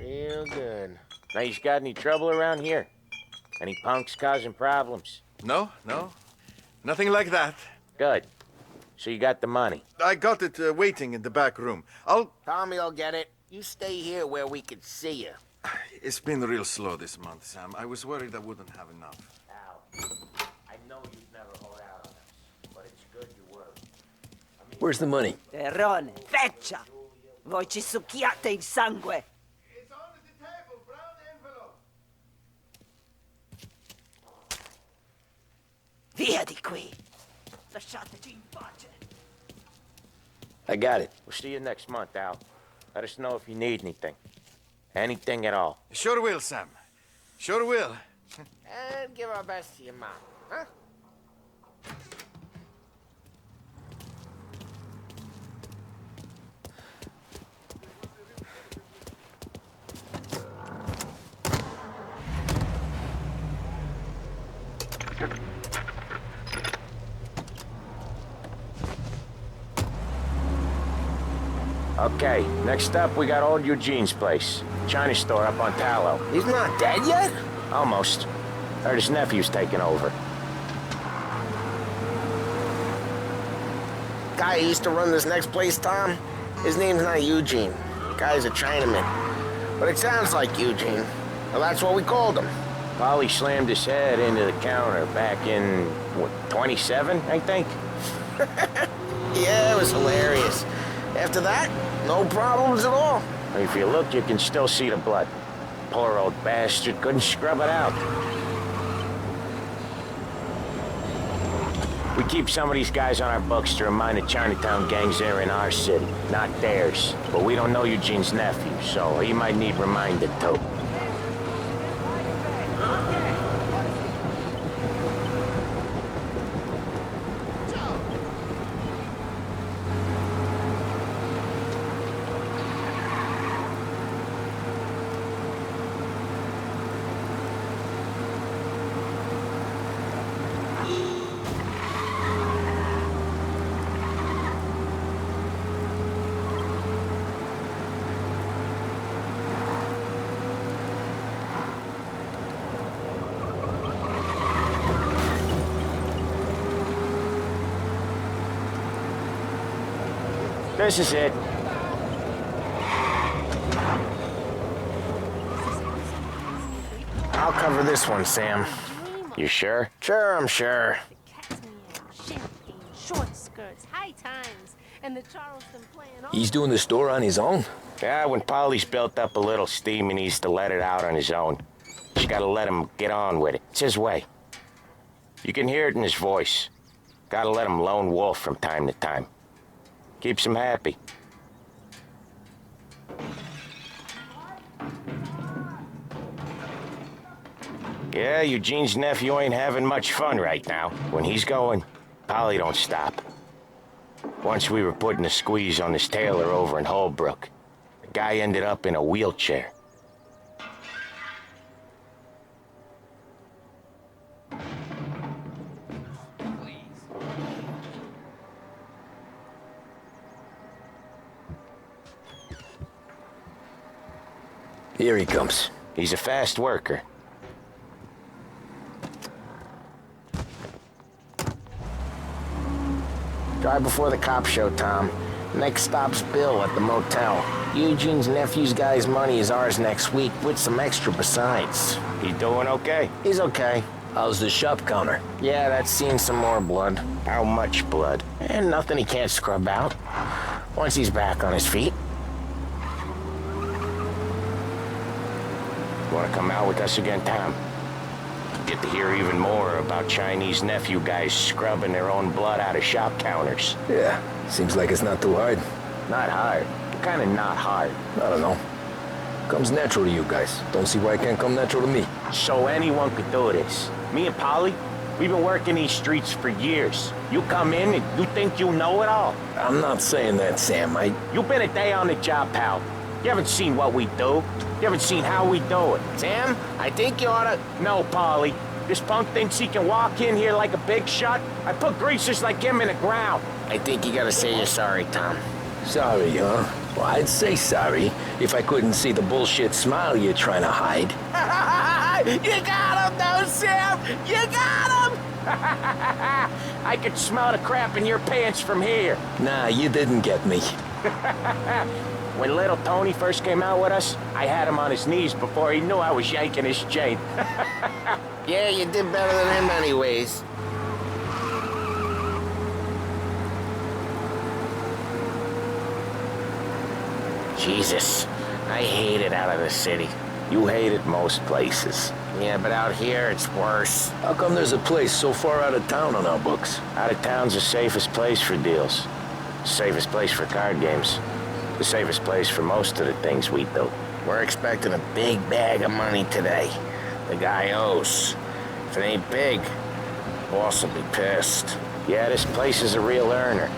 Real good. Now, you got any trouble around here? Any punks causing problems? No. Nothing like that. Good. So you got the money? I got it waiting in the back room. Tommy will get it. You stay here where we can see you. It's been real slow this month, Sam. I was worried I wouldn't have enough. Al, I know you've never hold out on us, but it's good you were. Where's the money? Terrone, feccia! Voi ci succhiate il sangue! It's on the table, brown envelope. Via di qui! Lasciateci in pace! I got it. We'll see you next month, Al. Let us know if you need anything. Anything at all. Sure will, Sam. Sure will. And give our best to your mom, huh? Okay, next up, we got old Eugene's place. China store up on Tallow. He's not dead yet? Almost. Heard his nephew's taking over. Guy who used to run this next place, Tom, his name's not Eugene. Guy's a Chinaman. But it sounds like Eugene. Well, that's what we called him. Polly slammed his head into the counter back in, what, 27, I think? Yeah, it was hilarious. After that, no problems at all. If you look, you can still see the blood. poor old bastard couldn't scrub it out. We keep some of these guys on our books to remind the Chinatown gangs they're in our city, not theirs. But we don't know Eugene's nephew, so he might need reminded too. This is it. I'll cover this one, Sam. You sure? Sure, I'm sure. Champagne, short skirts, high times, and the Charleston plan. He's doing the store on his own? Yeah, when Polly's built up a little steam, he needs to let it out on his own. You gotta let him get on with it. It's his way. You can hear it in his voice. Gotta let him lone wolf from time to time. Keeps him happy. Yeah, Eugene's nephew ain't having much fun right now. When he's going, Polly don't stop. Once we were putting a squeeze on this tailor over in Holbrook. The guy ended up in a wheelchair. Here he comes. He's a fast worker. Drive before the cops show, Tom. Next stop's Bill at the motel. Eugene's nephew's guy's money is ours next week, with some extra besides. He doing okay? He's okay. How's the shop counter? Yeah, that's seen some more blood. How much blood? And nothing he can't scrub out. Once he's back on his feet. Want to come out with us again, Tom? Get to hear even more about Chinese nephew guys scrubbing their own blood out of shop counters. Yeah, seems like it's not too hard. Not hard. Kind of not hard. I don't know. Comes natural to you guys. Don't see why it can't come natural to me. So anyone could do this. Me and Polly, we've been working these streets for years. You come in and you think you know it all. I'm not saying that, Sam. You've been a day on the job, pal. You haven't seen what we do. You haven't seen how we do it. Sam, I think you oughta... No, Polly. This punk thinks he can walk in here like a big shot. I put greasers like him in the ground. I think you gotta say you're sorry, Tom. Sorry, huh? Well, I'd say sorry if I couldn't see the bullshit smile you're trying to hide. You got him, though, Sam! You got him! I could smell the crap in your pants from here. Nah, you didn't get me. When little Tony first came out with us, I had him on his knees before he knew I was yanking his chain. Yeah, you did better than him anyways. Jesus, I hate it out of the city. You hate it most places. Yeah, but out here, it's worse. How come there's a place so far out of town on our books? Out of town's the safest place for deals. Safest place for card games. The safest place for most of the things we do. We're expecting a big bag of money today. The guy owes. If it ain't big, boss will be pissed. Yeah, this place is a real earner.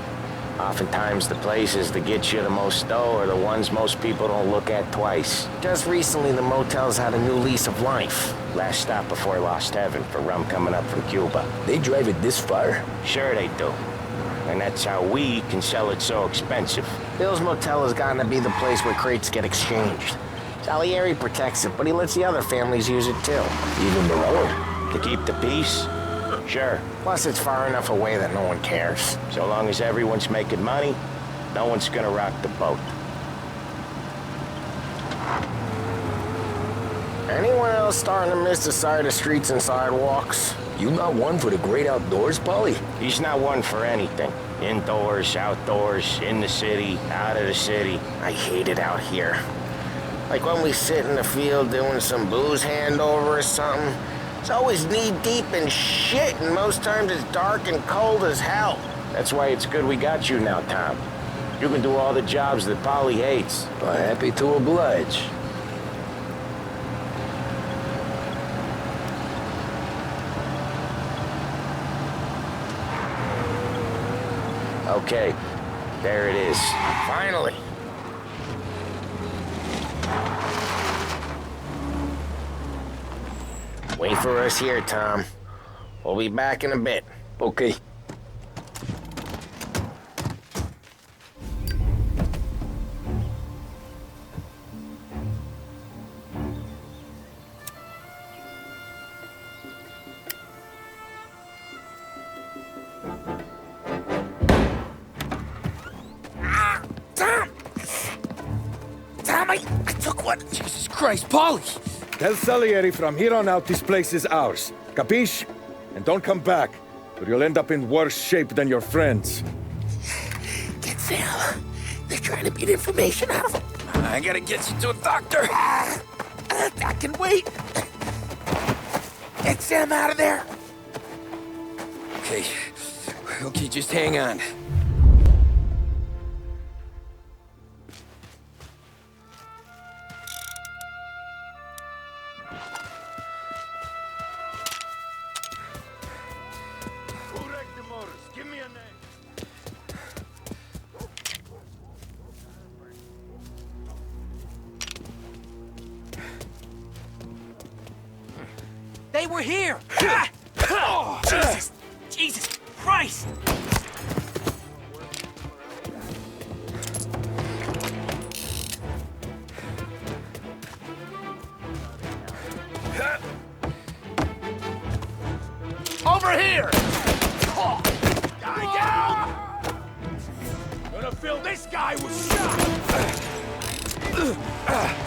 Oftentimes the places that get you the most dough are the ones most people don't look at twice. Just recently the motel's had a new lease of life. Last stop before Lost Heaven for rum coming up from Cuba. They drive it this far? Sure they do. And that's how we can sell it so expensive. Bill's Motel has gotten to be the place where crates get exchanged. Salieri protects it, but he lets the other families use it too. Even Morello? To keep the peace? Sure. Plus it's far enough away that no one cares. So long as everyone's making money, no one's gonna rock the boat. Anyone else starting to miss the side of streets and sidewalks? You not one for the great outdoors, Polly? He's not one for anything. Indoors, outdoors, in the city, out of the city. I hate it out here. Like when we sit in the field doing some booze handover or something. It's always knee-deep in shit, and most times it's dark and cold as hell. That's why it's good we got you now, Tom. You can do all the jobs that Polly hates. Well, happy to oblige. Okay, there it is. Finally. Wait for us here, Tom. We'll be back in a bit. Okay. Tom, I took one. Jesus Christ, Polly! Tell Salieri from here on out this place is ours. Capiche? And don't come back, or you'll end up in worse shape than your friends. Get Sal. They're trying to beat information out of him. I gotta get you to a doctor. I can wait. Get Sam out of there. Okay. Okay, just hang on. Give me a name. They were here! Oh, Jesus! Jesus Christ! Over here! Guy down! Gonna feel this guy was shot!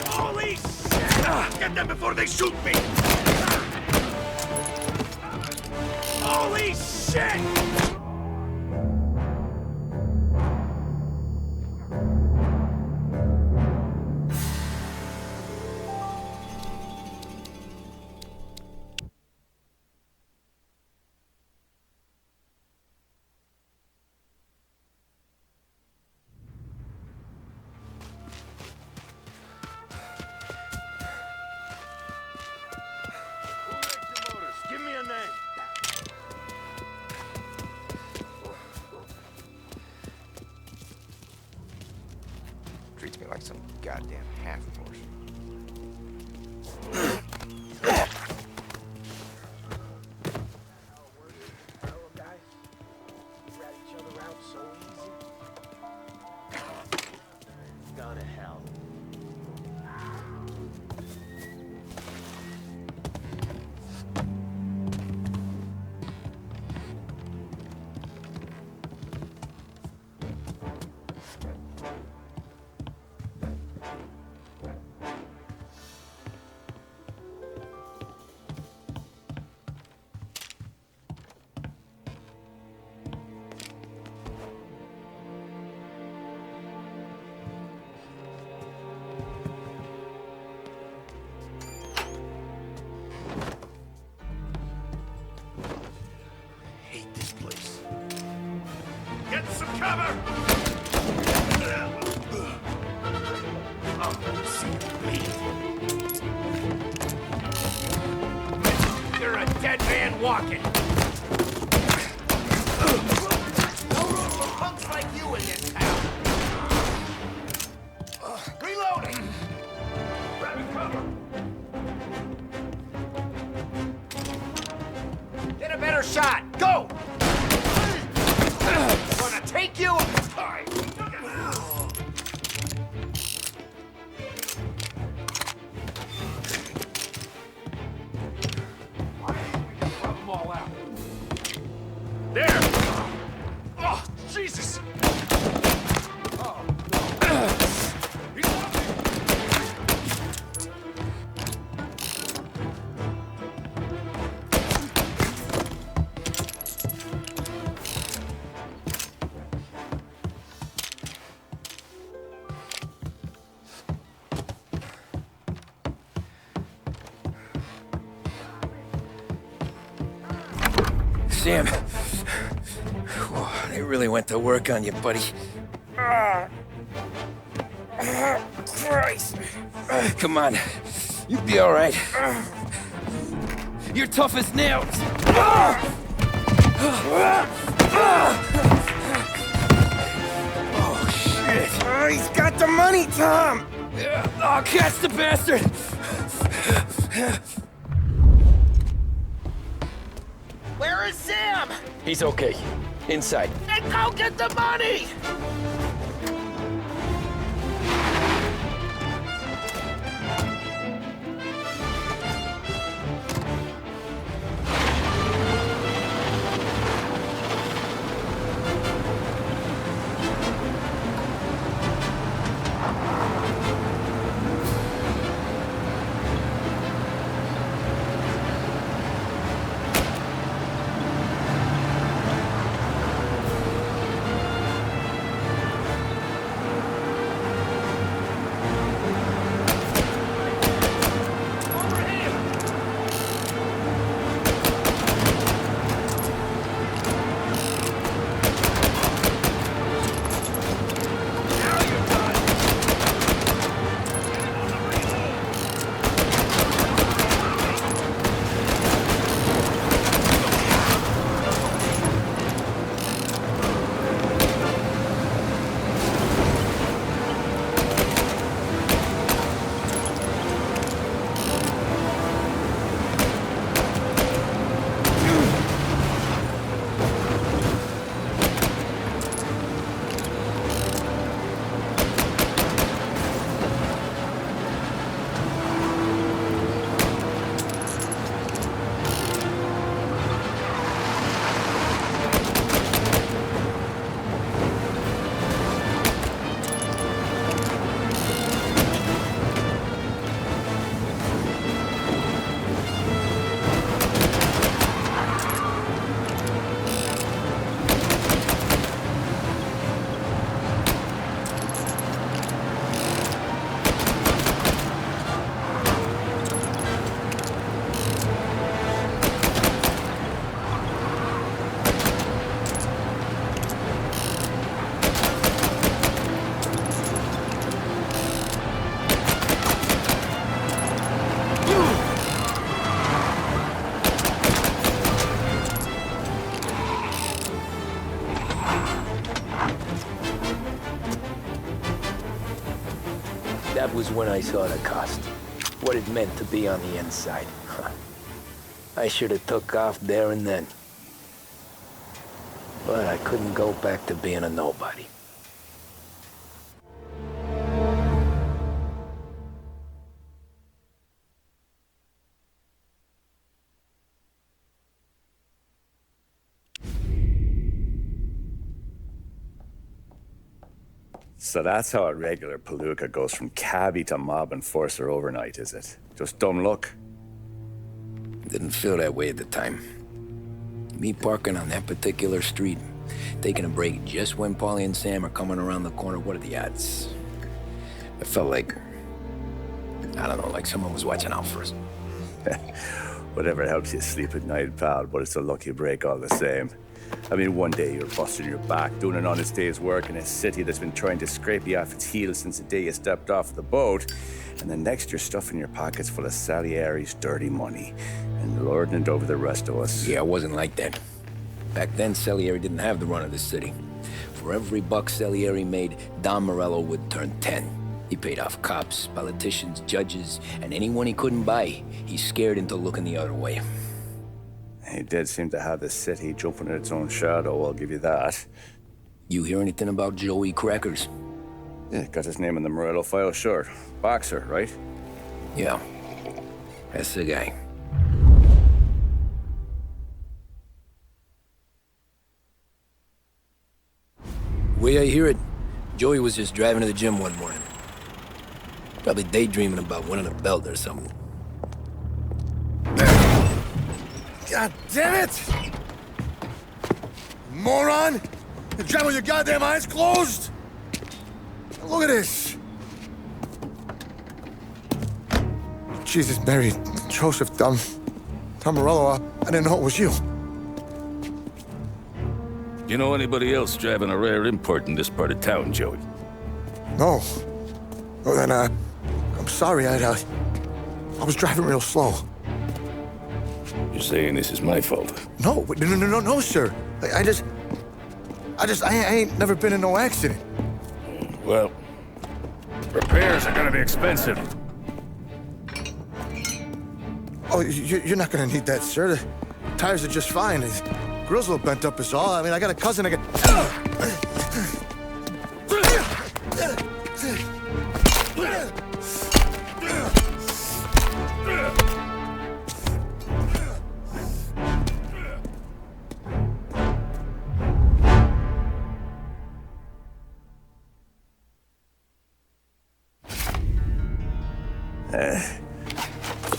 Holy shit! Get them before they shoot me! Holy shit! Give me a name. Treats me like some goddamn half-horse. Go to hell. Hate this place. Get some cover! Oh, see you bleed. You're a dead man walking. No room for punks like you in this town. Reloading! Grabbing cover! Get a better shot! Go! I'm gonna take you! Rub them all out. There! Oh, Jesus! Oh, Sam. They really went to work on you, buddy. Christ. Come on. You'll be all right. You're tough as nails. Oh, shit. He's got the money, Tom! Oh, catch the bastard! Where is Sam? He's okay. Inside. Then go get the money! That was when I saw the cost. What it meant to be on the inside. I should have took off there and then. But I couldn't go back to being a nobody. So that's how a regular palooka goes from cabbie to mob enforcer overnight, is it? Just dumb luck? Didn't feel that way at the time. Me parking on that particular street, taking a break just when Paulie and Sam are coming around the corner, what are the odds? I felt like, I don't know, like someone was watching out for us. Whatever helps you sleep at night, pal, but it's a lucky break all the same. I mean, one day you're busting your back, doing an honest day's work in a city that's been trying to scrape you off its heels since the day you stepped off the boat, and then next you're stuffing your pockets full of Salieri's dirty money and lording it over the rest of us. Yeah, it wasn't like that. Back then, Salieri didn't have the run of the city. For every buck Salieri made, Don Morello would turn 10. He paid off cops, politicians, judges, and anyone he couldn't buy, he scared into looking the other way. He did seem to have the city jumping at its own shadow, I'll give you that. You hear anything about Joey Crackers? Yeah, got his name in the Morello file, sure. Boxer, right? Yeah, that's the guy. Way I hear it, Joey was just driving to the gym one morning. Probably daydreaming about winning a belt or something. God damn it! Moron! You're driving with your goddamn eyes closed? Look at this! Jesus, Mary, Joseph, Tom Morello, I didn't know it was you. You know anybody else driving a rare import in this part of town, Joey? No. Well, then, I'm sorry, I was driving real slow. You're saying this is my fault? No, no, sir. I ain't never been in no accident. Well, repairs are gonna be expensive. Oh, you're not gonna need that, sir. The tires are just fine. The grill's a little bent up is all. I mean, I got a cousin I can...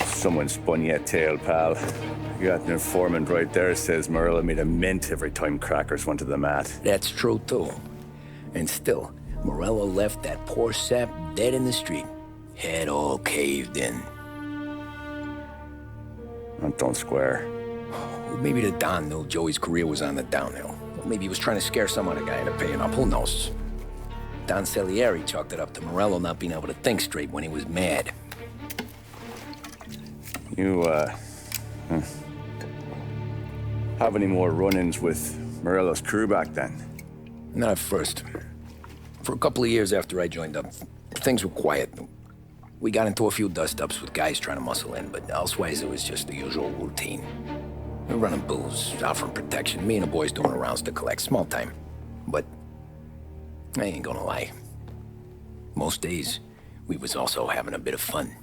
Someone spun you a tale, pal. You got an informant right there says Morello made a mint every time crackers went to the mat. That's true, too. And still, Morello left that poor sap dead in the street. Head all caved in. That don't square. Well, maybe the Don knew Joey's career was on the downhill. Or maybe he was trying to scare some other guy into paying up. Who knows? Don Salieri chalked it up to Morello not being able to think straight when he was mad. You, have any more run-ins with Morello's crew back then? Not at first. For a couple of years after I joined up, things were quiet. We got into a few dust-ups with guys trying to muscle in, but elsewise it was just the usual routine. We were running booze, offering protection, me and the boys doing rounds to collect, small time. But I ain't gonna lie. Most days, we was also having a bit of fun.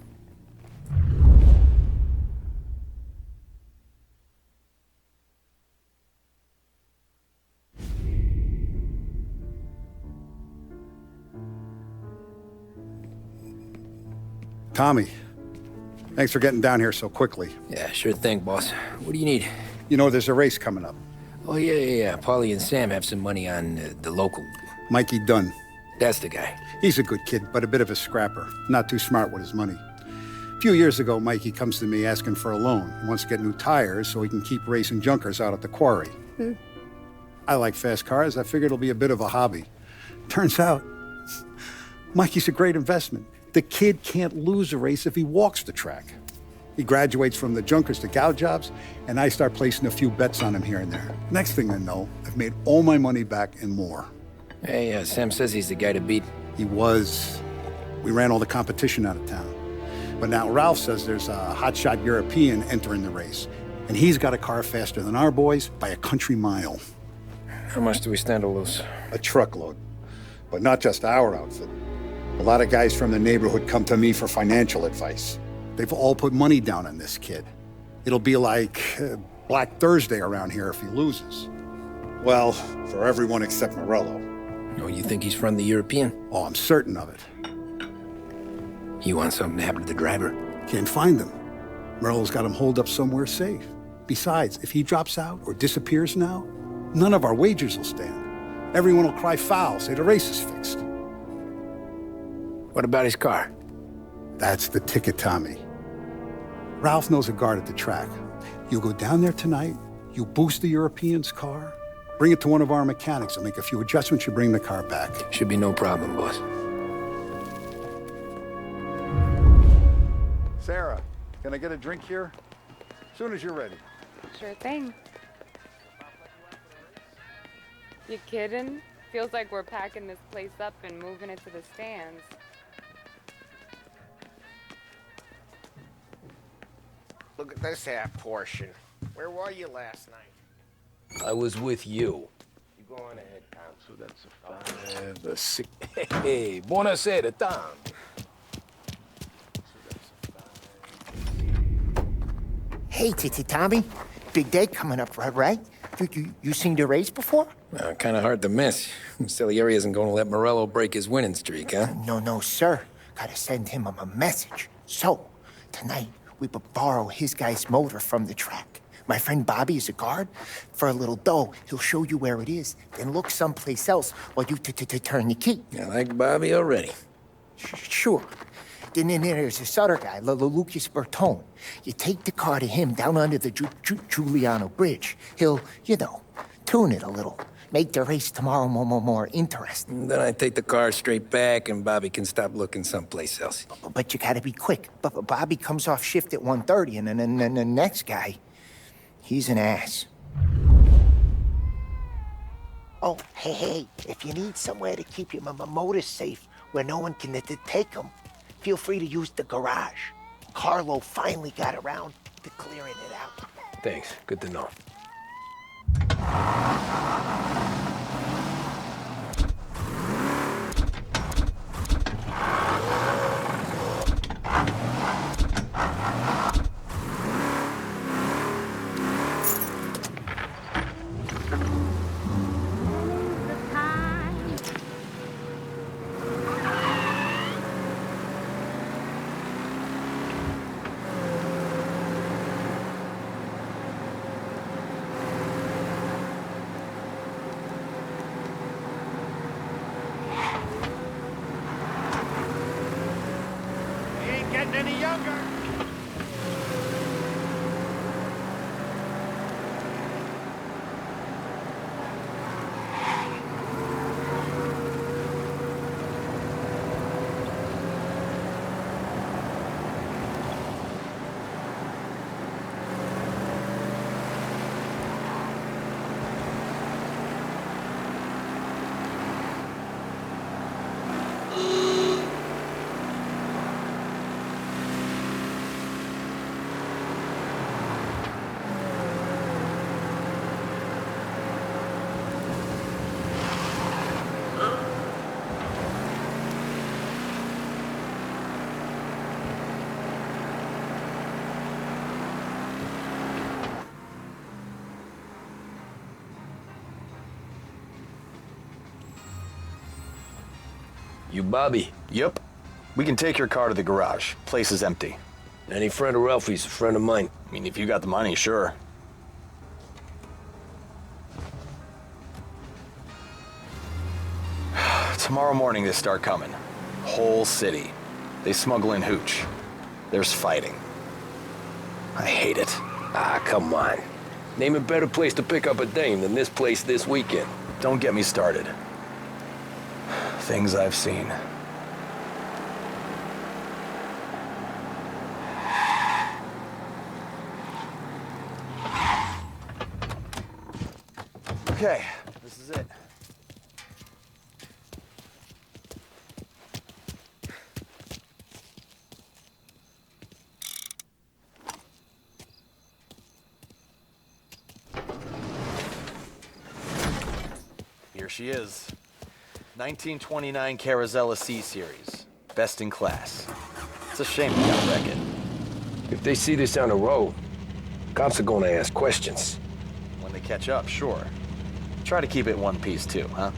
Tommy, thanks for getting down here so quickly. Yeah, sure thing, boss. What do you need? You know, there's a race coming up. Oh, yeah. Paulie and Sam have some money on the local. Mikey Dunn. That's the guy. He's a good kid, but a bit of a scrapper. Not too smart with his money. A few years ago, Mikey comes to me asking for a loan. He wants to get new tires so he can keep racing junkers out at the quarry. I like fast cars. I figured it'll be a bit of a hobby. Turns out, Mikey's a great investment. The kid can't lose a race if he walks the track. He graduates from the junkers to gal jobs, and I start placing a few bets on him here and there. Next thing I know, I've made all my money back and more. Hey, Sam says he's the guy to beat. He was. We ran all the competition out of town. But now Ralph says there's a hotshot European entering the race, and he's got a car faster than our boys by a country mile. How much do we stand to lose? A truckload. But not just our outfit. A lot of guys from the neighborhood come to me for financial advice. They've all put money down on this kid. It'll be like Black Thursday around here if he loses. Well, for everyone except Morello. Oh, you think he's from the European? Oh, I'm certain of it. You want something to happen to the driver? Can't find him. Morello's got him holed up somewhere safe. Besides, if he drops out or disappears now, none of our wagers will stand. Everyone will cry foul, say the race is fixed. What about his car? That's the ticket, Tommy. Ralph knows a guard at the track. You go down there tonight, you boost the European's car, bring it to one of our mechanics, and make a few adjustments, you bring the car back. Should be no problem, boss. Sarah, can I get a drink here? As soon as you're ready. Sure thing. You kidding? Feels like we're packing this place up and moving it to the stands. Look at this half portion. Where were you last night? I was with you. You go on ahead, Tom. So that's a 5, a 6. Hey, buonasera, Tom. Hey, Tommy. Big day coming up, right? You seen the race before? Kind of hard to miss. Salieri isn't going to let Morello break his winning streak, huh? No, sir. Gotta send him a message. So, tonight, we borrow his guy's motor from the track. My friend Bobby is a guard. For a little dough, he'll show you where it is, then look someplace else while you turn the key. I like Bobby already. Sure. Then there's this other guy, Lucas Bertone. You take the car to him down under the Giuliano Bridge. He'll, tune it a little. Make the race tomorrow more interesting. Then I take the car straight back and Bobby can stop looking someplace else. But you gotta be quick. But Bobby comes off shift at 1:30, and then the next guy, he's an ass. Oh, hey, if you need somewhere to keep your motor safe where no one can take them, feel free to use the garage. Carlo finally got around to clearing it out. Thanks. Good to know. Getting any younger. You Bobby? Yep. We can take your car to the garage. Place is empty. Any friend of Ralphie's a friend of mine. I mean, if you got the money, sure. Tomorrow morning they start coming. Whole city. They smuggle in hooch. There's fighting. I hate it. Ah, come on. Name a better place to pick up a dame than this place this weekend. Don't get me started. Things I've seen. Okay, this is it. Here she is. 1929 Carazella C-Series. Best in class. It's a shame we gotta wreck it. If they see this on the road, cops are gonna ask questions. When they catch up, sure. Try to keep it one piece too, huh?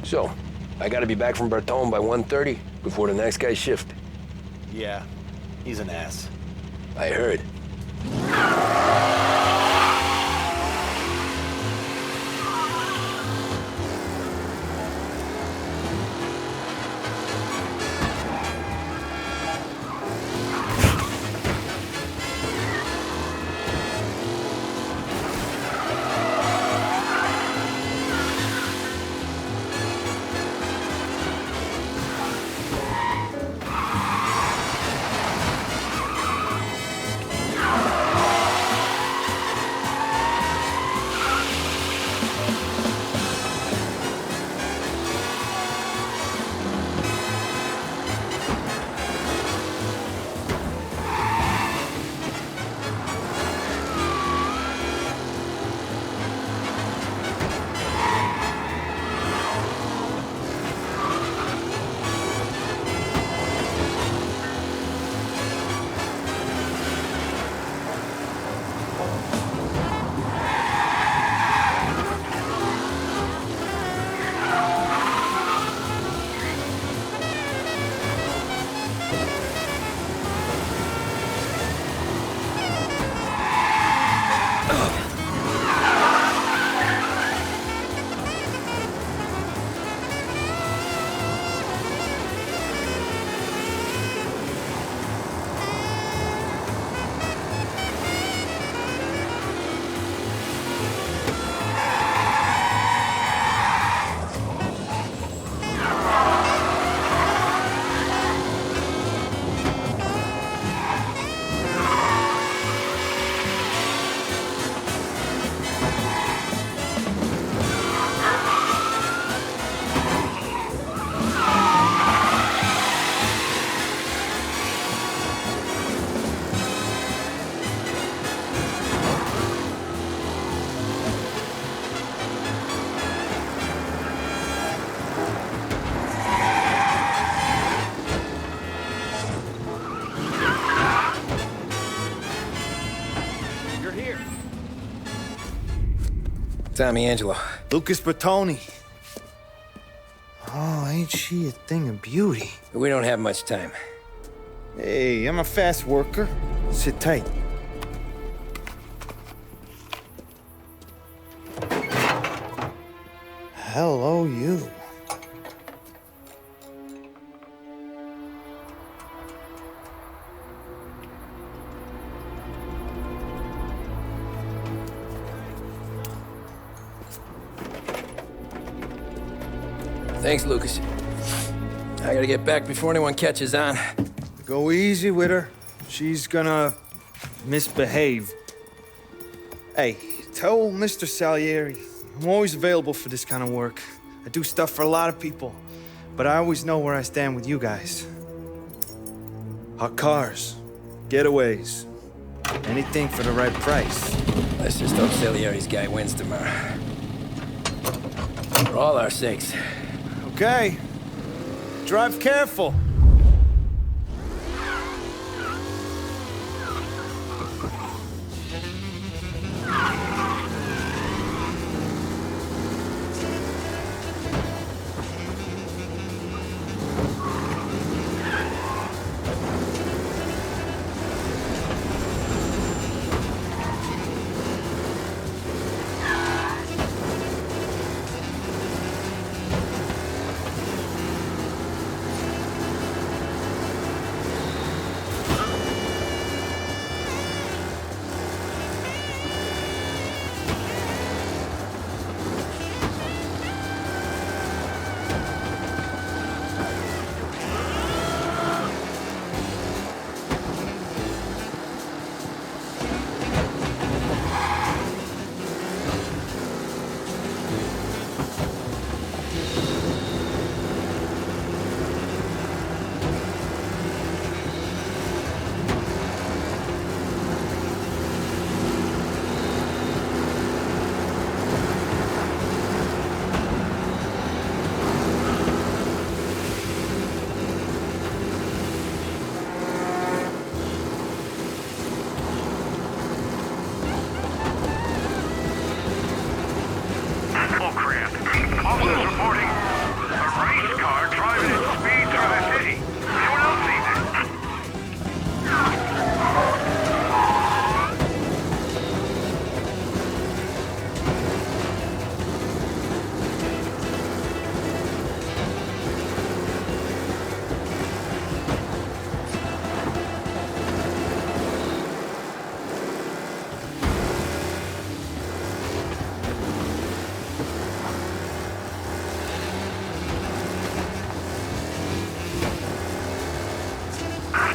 So, I gotta be back from Bertone by 1:30 before the next guy's shift. Yeah, he's an ass. I heard. Tommy Angelo. Lucas Bertoni. Oh, ain't she a thing of beauty? We don't have much time. Hey, I'm a fast worker. Sit tight. Hello, you. Thanks, Lucas. I gotta get back before anyone catches on. Go easy with her. She's gonna misbehave. Hey, tell Mr. Salieri I'm always available for this kind of work. I do stuff for a lot of people, but I always know where I stand with you guys. Hot cars, getaways, anything for the right price. Let's just hope Salieri's guy wins tomorrow. For all our sakes. Okay. Drive careful.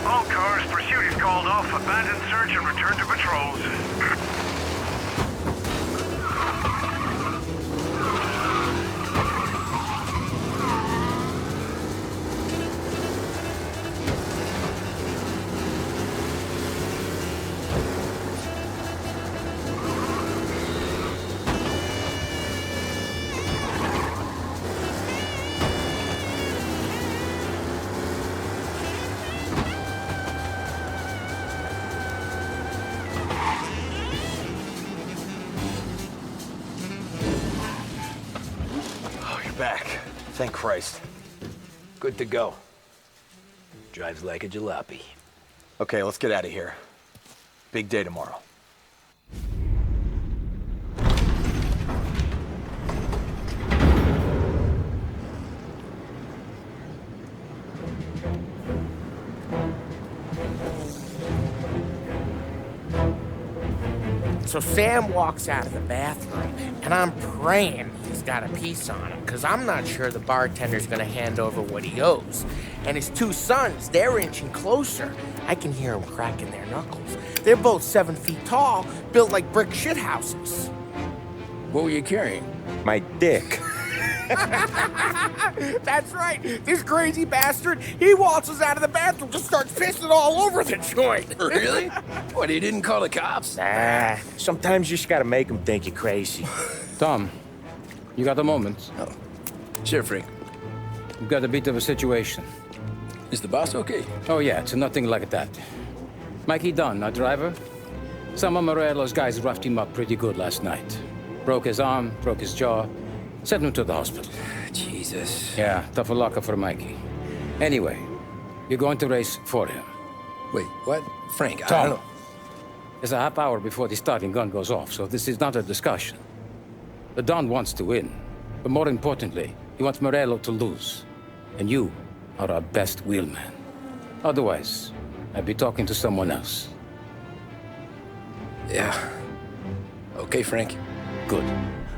All cars, pursuit is called off. Abandon search and return to patrols. Back. Thank Christ. Good to go. Drives like a jalopy. Okay, let's get out of here. Big day tomorrow. So Sam walks out of the bathroom, and I'm praying he's got a piece on him, because I'm not sure the bartender's gonna hand over what he owes. And his two sons, they're inching closer. I can hear them cracking their knuckles. They're both 7 feet tall, built like brick shithouses. What were you carrying? My dick. That's right. This crazy bastard, he waltzes out of the bathroom, just starts pissing all over the joint. Really? What, he didn't call the cops? Nah, sometimes you just gotta make them think you're crazy. Tom, you got a moment? Oh, sure, Frank. We've got a bit of a situation. Is the boss okay? Oh yeah, it's nothing like that. Mikey Dunn, our driver. Some of Morello's guys roughed him up pretty good last night. Broke his arm, broke his jaw. Sent him to the hospital. Jesus. Yeah, tougher luck for Mikey. Anyway, you're going to race for him. Wait, what? Frank, I Tom, don't... it's a half hour before the starting gun goes off, so this is not a discussion. The Don wants to win, but more importantly, he wants Morello to lose. And you are our best wheelman. Otherwise, I'd be talking to someone else. Yeah. Okay, Frank. Good.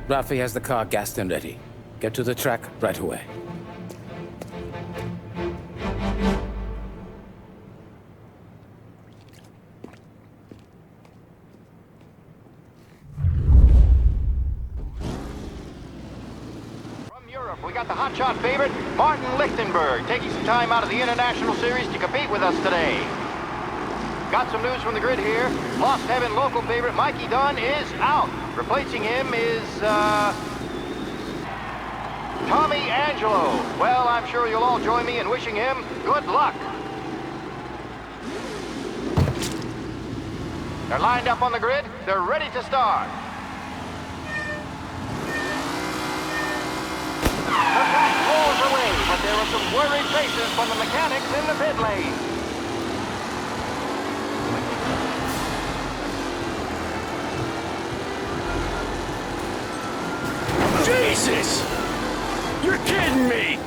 Rafi has the car gassed and ready. Get to the track right away. From Europe, we got the hotshot favorite, Martin Lichtenberg, taking some time out of the International Series to compete with us today. Got some news from the grid here. Lost Heaven local favorite Mikey Dunn is out. Replacing him is, Tommy Angelo. Well, I'm sure you'll all join me in wishing him good luck. They're lined up on the grid. They're ready to start. The track rolls away, but there are some worried faces from the mechanics in the pit lane. Jesus! You're kidding me!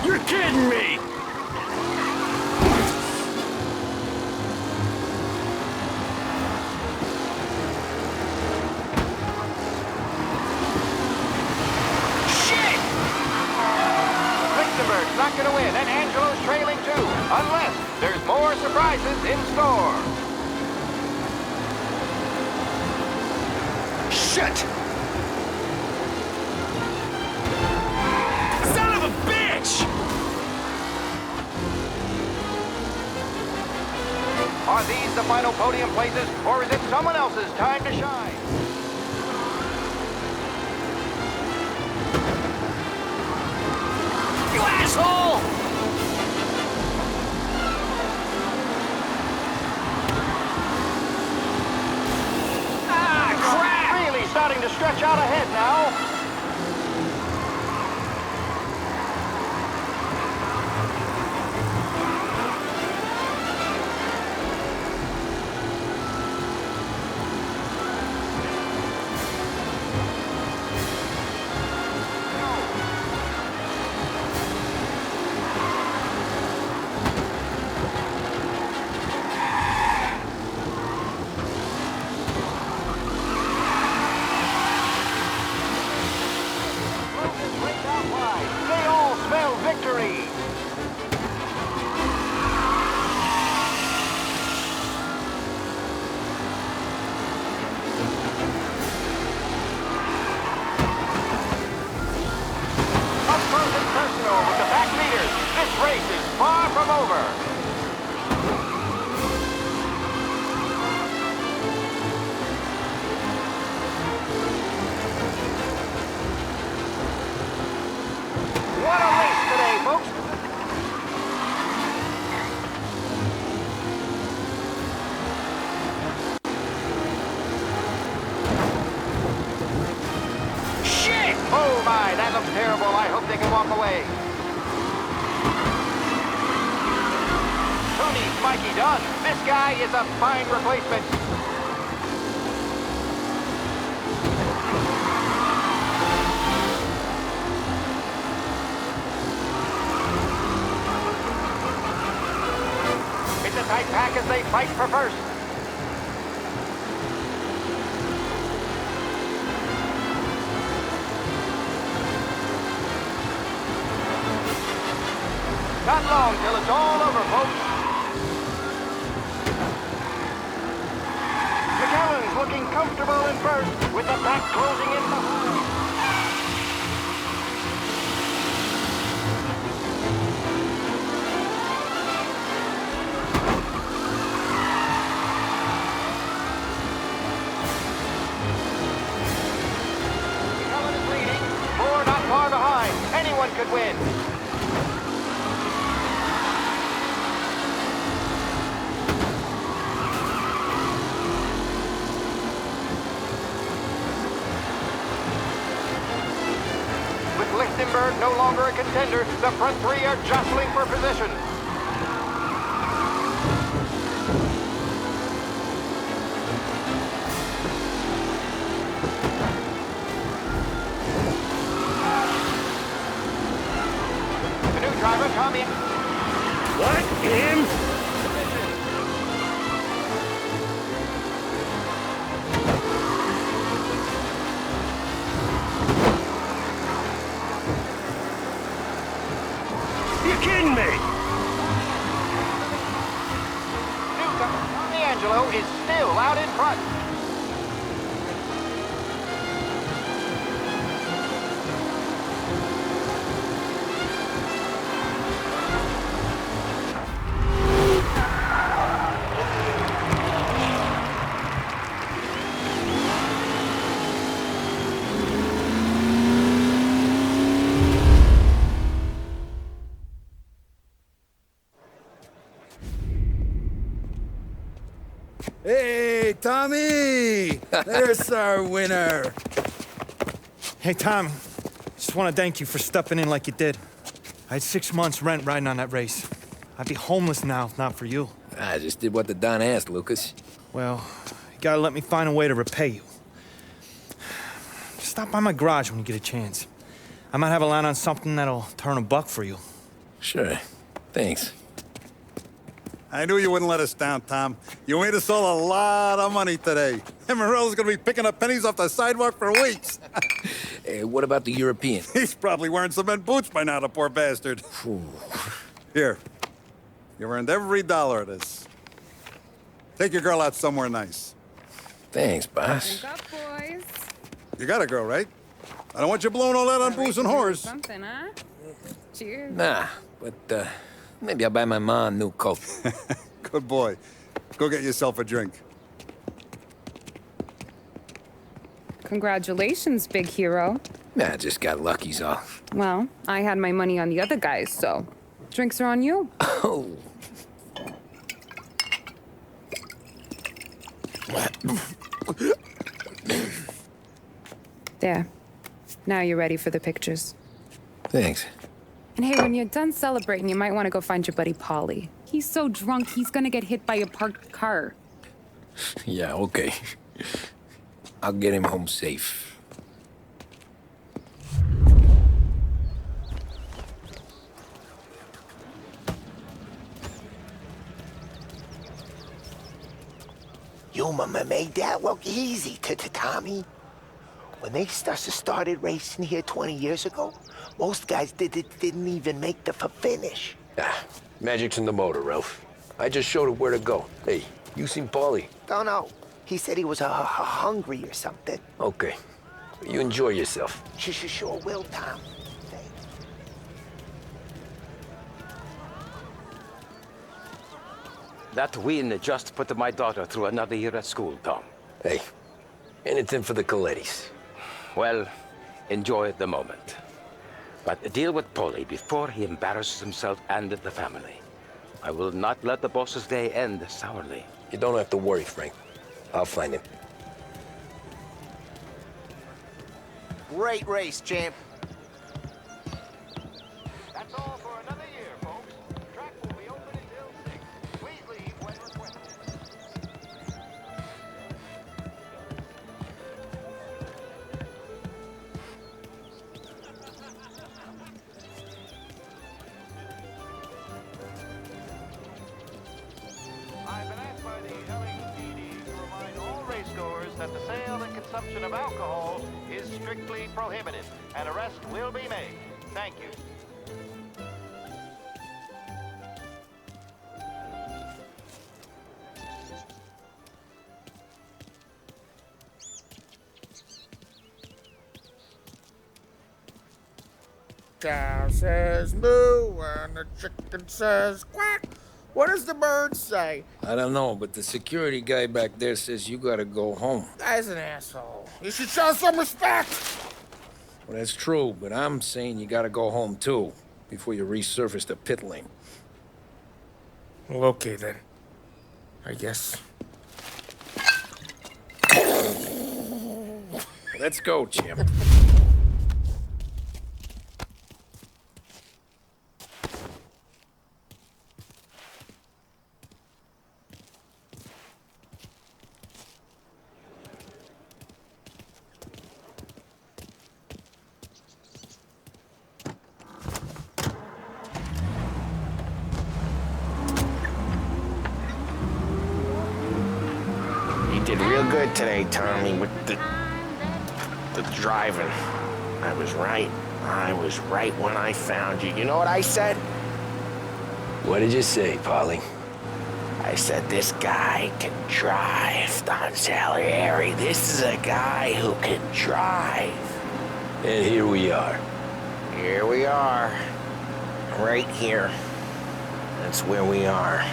You're kidding me! Lichtenberg's not going to win, and Angelo's trailing too, unless there's more surprises in store. Shit! Son of a bitch! Are these the final podium places, or is it someone else's time to shine? You asshole! Ah, crap! Really starting to stretch out ahead now. They all smell victory. Up close and personal with the back leaders. This race is far from over. What a race today, folks. Shit! Oh my, that looks terrible. I hope they can walk away. Who needs Mikey Dunn? This guy is a fine replacement. It's a tight pack as they fight for first. Not long till it's all over, folks. McAllen's looking comfortable in first, with the pack closing in behind. McAllen is leading. Moore not far behind. Anyone could win. contender. The front three are jostling for position. The new driver, Tommy. What? Him? You kidding me? Newcomer D'Angelo is still out in front. Hey, Tommy! There's our winner. Hey, Tommy. Just want to thank you for stepping in like you did. I had 6 months rent riding on that race. I'd be homeless now if not for you. I just did what the Don asked, Lucas. Well, you gotta let me find a way to repay you. Stop by my garage when you get a chance. I might have a line on something that'll turn $1 for you. Sure. Thanks. I knew you wouldn't let us down, Tom. You made us all a lot of money today. And Morello's gonna be picking up pennies off the sidewalk for weeks. Hey, what about the European? He's probably wearing cement boots by now, the poor bastard. Here. You've earned every dollar of this. Take your girl out somewhere nice. Thanance, boss. Drink up, boys. You got a girl, right? I don't want you blowing all that on booze and whores. Something, huh? Cheers. Nah, but, maybe I'll buy my mom a new coat. Good boy. Go get yourself a drink. Congratulations, big hero. Nah, just got lucky's all. Well, I had my money on the other guys, so drinks are on you. Oh. There. Now you're ready for the pictures. Thanks. And hey, when you're done celebrating, you might want to go find your buddy Paulie. He's so drunk, he's gonna get hit by a parked car. Yeah, okay. I'll get him home safe. You made that look easy, Tommy. When they started racing here 20 years ago, most guys didn't even make the finish. Ah, magic's in the motor, Ralph. I just showed it where to go. Hey, you seen Paulie? Don't know. He said he was hungry or something. Okay. You enjoy yourself. Sure will, Tom. That win just put my daughter through another year at school, Tom. Hey, anything for the Colettis. Well, enjoy the moment. But deal with Paulie before he embarrasses himself and the family. I will not let the boss's day end sourly. You don't have to worry, Frank. I'll find him. Great race, champ. That's all for another year, folks. The track will be open until 6. Please leave when requested. I've been asked by the LAPD to remind all racegoers that the sale and consumption of alcohol is strictly prohibited. An arrest will be made. Thank you. Cow says moo and the chicken says quack. What does the bird say? I don't know, but the security guy back there says you gotta go home. Guy's an asshole. You should show some respect. Well, that's true, but I'm saying you gotta go home too, before you resurface the pit lane. Well, okay then. I guess. Let's go, champ. did real good today, Tommy, with the driving. I was right. I was right when I found you. You know what I said? What did you say, Polly? I said, this guy can drive, Don Salieri. This is a guy who can drive. And here we are. Here we are. Right here. That's where we are.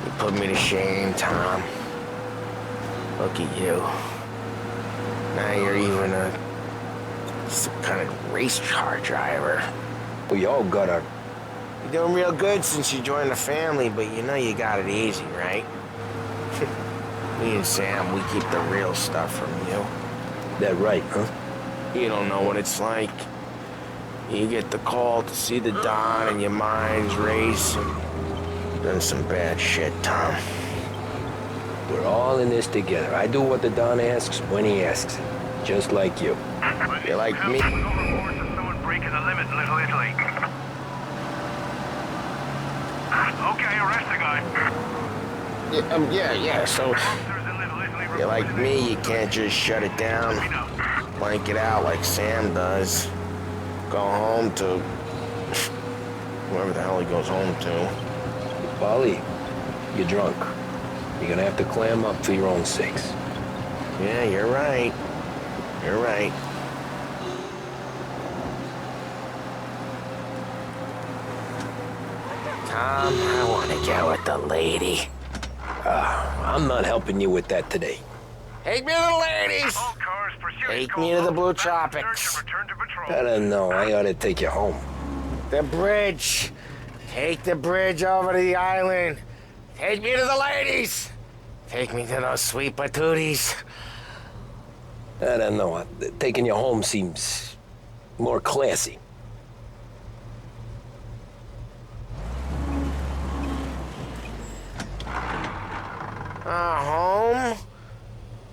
You put me to shame, Tom. Look at you. Now you're even some kind of race car driver. We all got our... You're doing real good since you joined the family, but you know you got it easy, right? Me and Sam, we keep the real stuff from you. That right, huh? You don't know what it's like. You get the call to see the Don and your mind's racing. Done some bad shit, Tom. We're all in this together. I do what the Don asks when he asks it. Just like you. You're like me. Breaking the limit in Little Italy. Okay, arrest the guy. Yeah, so... You're like me, you can't just shut it down. Blank it out like Sam does. Go home to... whoever the hell he goes home to. Polly, you're drunk. You're gonna have to clam up for your own sakes. Yeah, you're right. You're right. Tom, I want to get with the lady. I'm not helping you with that today. Take me to the ladies! Take me to the Blue Tropics. I don't know. I ought to take you home. The bridge. Take the bridge over to the island. Take me to the ladies. Take me to those sweet patooties. I don't know. Taking you home seems more classy. Home?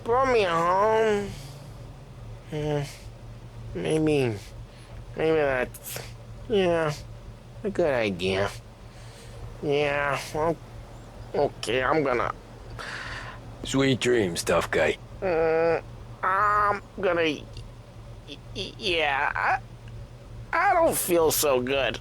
Brought me home. Maybe that's, yeah, a good idea. Yeah, well, okay, I'm gonna... Sweet dreams, tough guy. I'm gonna... Yeah, I don't feel so good.